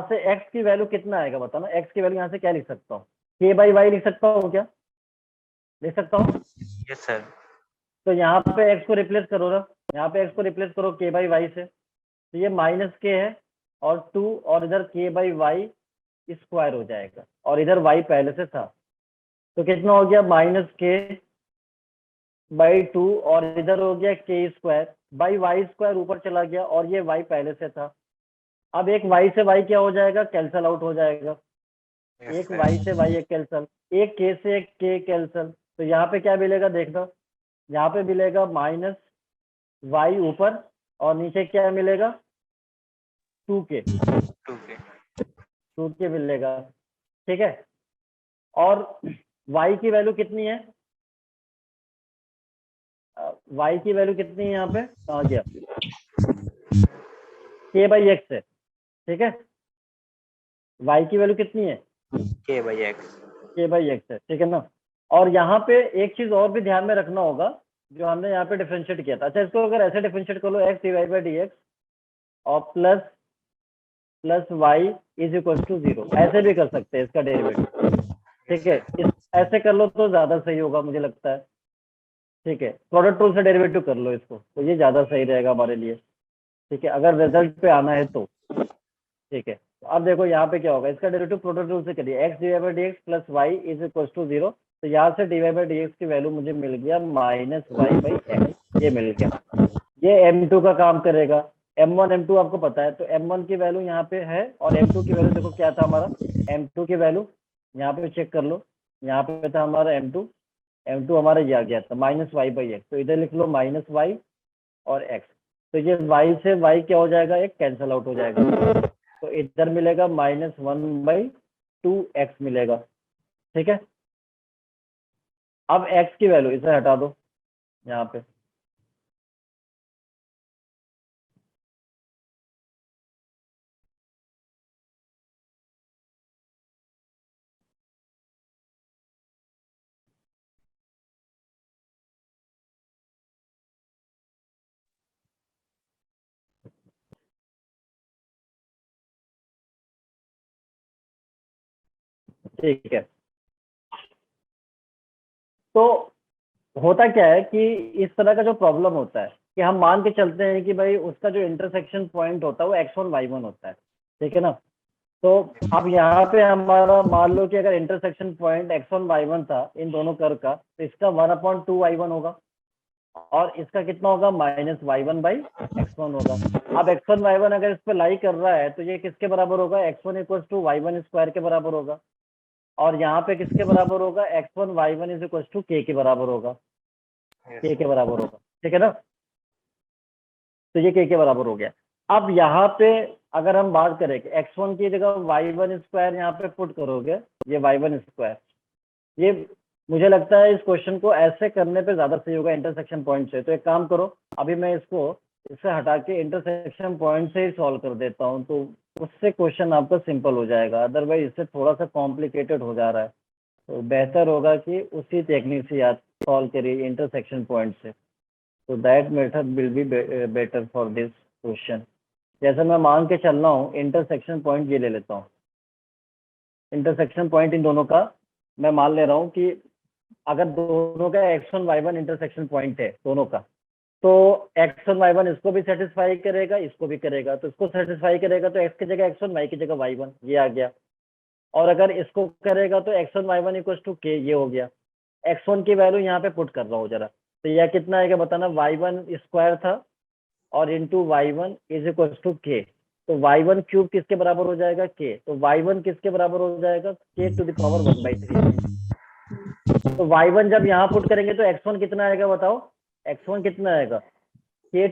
से x की वैल्यू कितना आएगा बताना। x की वैल्यू यहाँ से क्या लिख सकता हूँ, k/y लिख सकता हूँ क्या, लिख सकता हूँ। Yes, sir. तो यहाँ पे x को रिप्लेस करो ना, यहाँ पे x को रिप्लेस करो k/y से। तो ये -k है और 2, और इधर k/y स्क्वायर हो जाएगा, और इधर y पहले से था। तो कितना हो गया, -k/2, और इधर हो गया k²/y² ऊपर चला गया, और ये y पहले से था। अब एक y से y क्या हो जाएगा, कैंसल आउट हो जाएगा। Yes, एक sir. y से y एक कैंसल, एक k से एक k कैंसल। तो यहाँ पे क्या मिलेगा देखना, यहाँ पे मिलेगा -y ऊपर, और नीचे क्या मिलेगा, 2k 2K. 2k मिलेगा, ठीक है। और y की वैल्यू कितनी है, y की वैल्यू कितनी है यहाँ पे, कहाँ गया, k/x है, ठीक है। y की वैल्यू कितनी है, K/x. k/x है, ठीक है ना। और यहाँ पे एक चीज और भी ध्यान में रखना होगा, जो हमने यहाँ पे डिफरेंशिएट किया था। अच्छा इसको अगर ऐसे डिफरेंशिएट कर लो, x डिवाइड बाई dx और प्लस y = 0, ऐसे भी कर सकते हैं इसका डेरिवेटिव, ठीक है। ऐसे कर लो तो ज्यादा सही होगा मुझे लगता है, ठीक है। प्रोडक्ट रूल से डेरिवेटिव कर लो इसको, तो ये ज्यादा सही रहेगा हमारे लिए, ठीक है, अगर रिजल्ट पे आना है तो, ठीक है। तो अब देखो यहाँ पे क्या होगा, इसका डेरिवेटिव प्रोडक्ट रूल से करिए, x divide by dx plus y = 0। तो यहाँ से डिवाइड बाई dx की वैल्यू मुझे मिल गया -y/x, ये मिल गया। ये m2 का काम करेगा, m1 m2 आपको पता है। तो m1 की वैल्यू यहाँ पे है, और m2 की वैल्यू देखो क्या था हमारा, m2 की वैल्यू यहाँ पे चेक कर लो, यहाँ पे था हमारा m2 हमारा ये आ गया था -y/x। तो इधर लिख लो -y और x। तो ये y से y क्या हो जाएगा, एक कैंसल आउट हो जाएगा। तो इधर मिलेगा -1/2x मिलेगा, ठीक है। अब x की वैल्यू इसे हटा दो यहाँ पे, ठीक है। तो होता क्या है कि इस तरह का जो प्रॉब्लम होता है कि हम मान के चलते हैं कि भाई उसका जो इंटरसेक्शन पॉइंट होता है वो x1 y1 होता है, ठीक है ना। तो अब यहाँ पे हमारा मान लो कि अगर इंटरसेक्शन पॉइंट x1 y1 था इन दोनों कर्व का, तो इसका 1/2 y1 होगा। और इसका कितना होगा -y1/x1 होगा। अब x1 y1 अगर इस पे लाई कर रहा है तो ये किसके बराबर होगा, x1 = y1 स्क्वायर के बराबर होगा, और यहाँ पे किसके बराबर होगा, x1 y1 = k के बराबर होगा, k के बराबर होगा, ठीक है ना। तो ये k के बराबर हो गया। अब यहाँ पे अगर हम बात करें कि x1 की जगह y1 स्क्वायर यहाँ पे पुट करोगे, ये y1 स्क्वायर, ये मुझे लगता है इस क्वेश्चन को ऐसे करने पे ज्यादा सही होगा इंटरसेक्शन पॉइंट से। तो एक काम करो, अभी मैं इसको इससे हटा के इंटरसेक्शन पॉइंट से ही सॉल्व कर देता हूँ, तो उससे क्वेश्चन आपका सिंपल हो जाएगा। अदरवाइज इससे थोड़ा सा कॉम्प्लिकेटेड हो जा रहा है, तो बेहतर होगा कि उसी टेक्निक से आप सॉल्व करिए इंटरसेक्शन पॉइंट से। तो that method will be better for this question. जैसे मैं मान के चल रहा हूँ इंटरसेक्शन पॉइंट ये ले लेता हूँ, इंटरसेक्शन पॉइंट इन दोनों का मैं मान ले रहा हूँ कि अगर दोनों का x1 y1 इंटरसेक्शन पॉइंट है दोनों का, तो x1 y1 इसको भी सेटिस्फाई करेगा, इसको भी करेगा, तो इसको सेटिस्फाई करेगा तो x की जगह x1, y की जगह y1, ये आ गया। और अगर इसको करेगा तो x1 y1 = k, ये हो गया। x1 की वैल्यू यहाँ पे पुट कर रहा हूँ जरा, तो यह कितना आएगा बताना, y1 स्क्वायर था और इंटू y1 = k, तो y1 क्यूब किसके बराबर हो जाएगा, k, तो y1 किसके बराबर हो जाएगा, k⁻⁴ तो y1 जब यहाँ पुट करेंगे तो x1 कितना आएगा बताओ, x1 कितना आएगा, k⁻²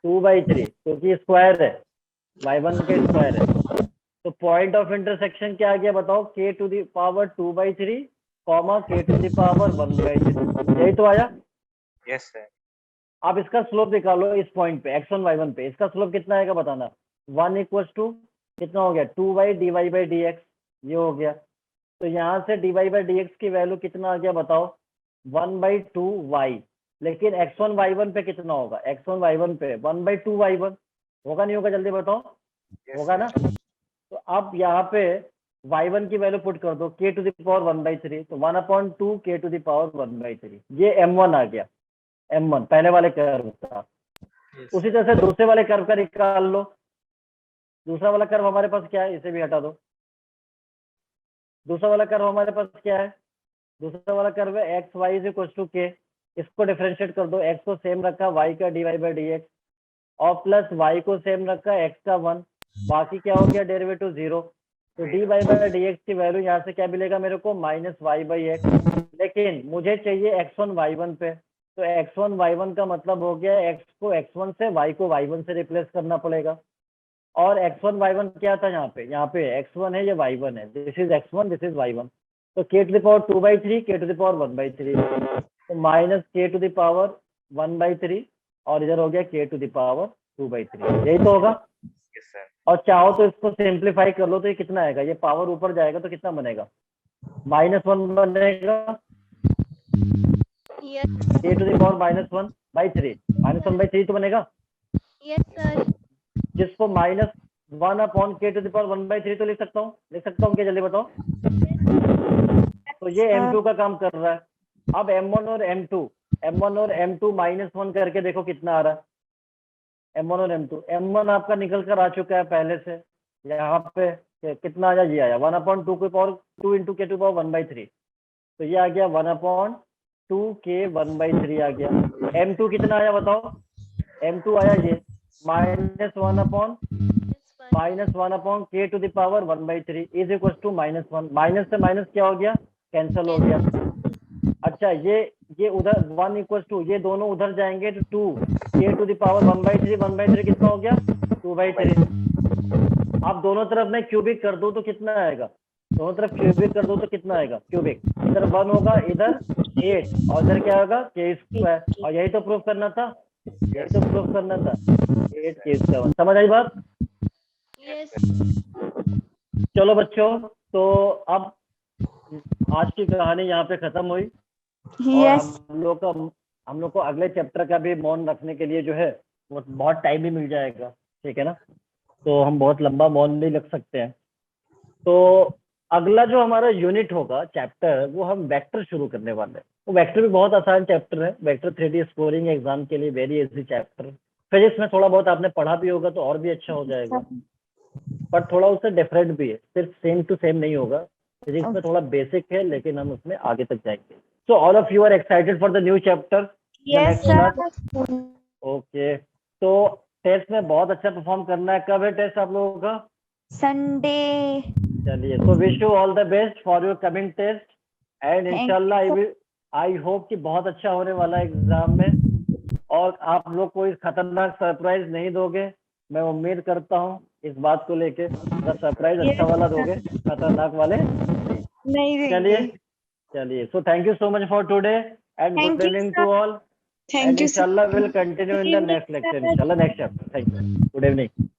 2/3, क्योंकि स्क्वायर है, y1 के स्क्वायर है। तो पॉइंट ऑफ इंटरसेक्शन क्या आ गया बताओ, k⁻² 2/3, k⁻⁴ यही तो आया। Yes sir. अब इसका स्लोप निकालो इस पॉइंट पे x1 y1 पे, इसका स्लोप कितना आएगा बताना, 1 = कितना हो गया, 2/dy/dx, ये हो गया। तो यहाँ से dy/dx की वैल्यू कितना आ गया बताओ, 1/2y, लेकिन x1 y1 पे कितना होगा, x1 y1 पे 1/2y1 होगा, नहीं होगा, जल्दी बताओ, होगा ना। तो अब यहाँ पे y1 की वैल्यू पुट कर दो, k⁻⁴ तो 1/2 k⁻⁴, ये m1 आ गया, m1 पहले वाले कर्व का। उसी तरह से दूसरे वाले कर्व का निकाल लो। दूसरा वाला कर्व हमारे पास क्या है, इसे भी हटा दो। दूसरा वाला कर्व हमारे पास क्या है, दूसरा वाला कर्व है x y = k, इसको डिफरेंशिएट कर दो, x को सेम रखा y का dy/dx, और प्लस y को सेम रखा x का 1, बाकी क्या हो गया, डेरिवेटिव 0। तो dy/dx की वैल्यू यहाँ से क्या मिलेगा मेरे को, -y/x, लेकिन मुझे चाहिए x1 y1 पे, तो x1 y1 का मतलब हो गया x को x1 से, y को y1 से रिप्लेस करना पड़ेगा। और x1 y1 क्या था यहाँ पे x1 है, ये y1 है, this is x1, this is y1, तो k⁻²/3 k⁻⁴, तो -k⁻⁴ और इधर हो गया k⁻²/3, यही तो होगा। और चाहो तो इसको सिंप्लीफाई कर लो, तो ये कितना आएगा, ये पावर ऊपर जाएगा तो कितना बनेगा, -1 बनेगा, यस k⁻⁻⁻1/3, -1/3 तो बनेगा, यस सर। जिसको -1/k⁻⁴ तो लिख सकता हूँ क्या, जल्दी बताओ। तो ये m2 का काम कर रहा है। अब m1 और m2 -1 करके देखो कितना आ रहा है, m1 और m2, m1 आपका निकल कर आ चुका है पहले से, यहाँ पे कितना आया, ये आया 1/2 के पावर 2 × k⁻⁴, तो ये आ गया 1/2 k⁻⁴ आ गया। m2 कितना आया बताओ, m2 आया ये -1/k⁻⁴ is equal to -1, minus से माइनस क्या हो गया, कैंसिल हो गया। अच्छा ये उधर 1 = 2, ये दोनों उधर जाएंगे तो 2 k⁻⁴ कितना हो गया, 2/3। अब दोनों तरफ मैं क्यूबिक कर दूं तो कितना आएगा, दोनों तरफ क्यूबिक कर दो तो कितना आएगा, क्यूबिक, इधर 1 होगा, इधर 8, और इधर क्या होगा, k², और यही तो प्रूफ करना था, 8k²। समझ आई बात। यस चलो बच्चों, तो अब आज की कहानी यहाँ पे खत्म हुई, और हम लोग को अगले चैप्टर का भी मौन रखने के लिए जो है वो बहुत टाइम भी मिल जाएगा, ठीक है ना, तो हम बहुत लंबा मौन भी रख सकते हैं। तो अगला जो हमारा यूनिट होगा चैप्टर, वो हम वेक्टर शुरू करने वाले हैं। वो वेक्टर भी बहुत आसान चैप्टर है, वेक्टर 3D स्कोरिंग एग्जाम के लिए वेरी इजी चैप्टर। फिजिक्स में थोड़ा बहुत आपने पढ़ा भी होगा तो और भी अच्छा हो जाएगा, पर थोड़ा उससे डिफरेंट भी है, सिर्फ सेम टू सेम नहीं होगा। फिजिक्स में थोड़ा बेसिक है, लेकिन हम उसमें आगे तक जाएंगे। So all of you are excited for the new chapter? Yes, next sir. Okay, तो टेस्ट में बहुत अच्छा परफॉर्म करना है। कब है टेस्ट आप लोगों का? Sunday. चलिए, so wish you all the best for your coming test and Thank इंशाल्लाह you, sir. आई होप कि बहुत अच्छा होने वाला है एग्जाम में, और आप लोग कोई खतरनाक सरप्राइज नहीं दोगे, मैं उम्मीद करता हूँ इस बात को लेके। सरप्राइज Yes, अच्छा वाला sir. दोगे, खतरनाक वाले नहीं। नहीं चलिए देंगे। चलिए, so thank you so much for today and Thank good you, evening sir. to all, and Thank you, sir. inshallah we'll continue in the Good evening, next lecture, sir. inshallah next chapter. Thank you, good evening.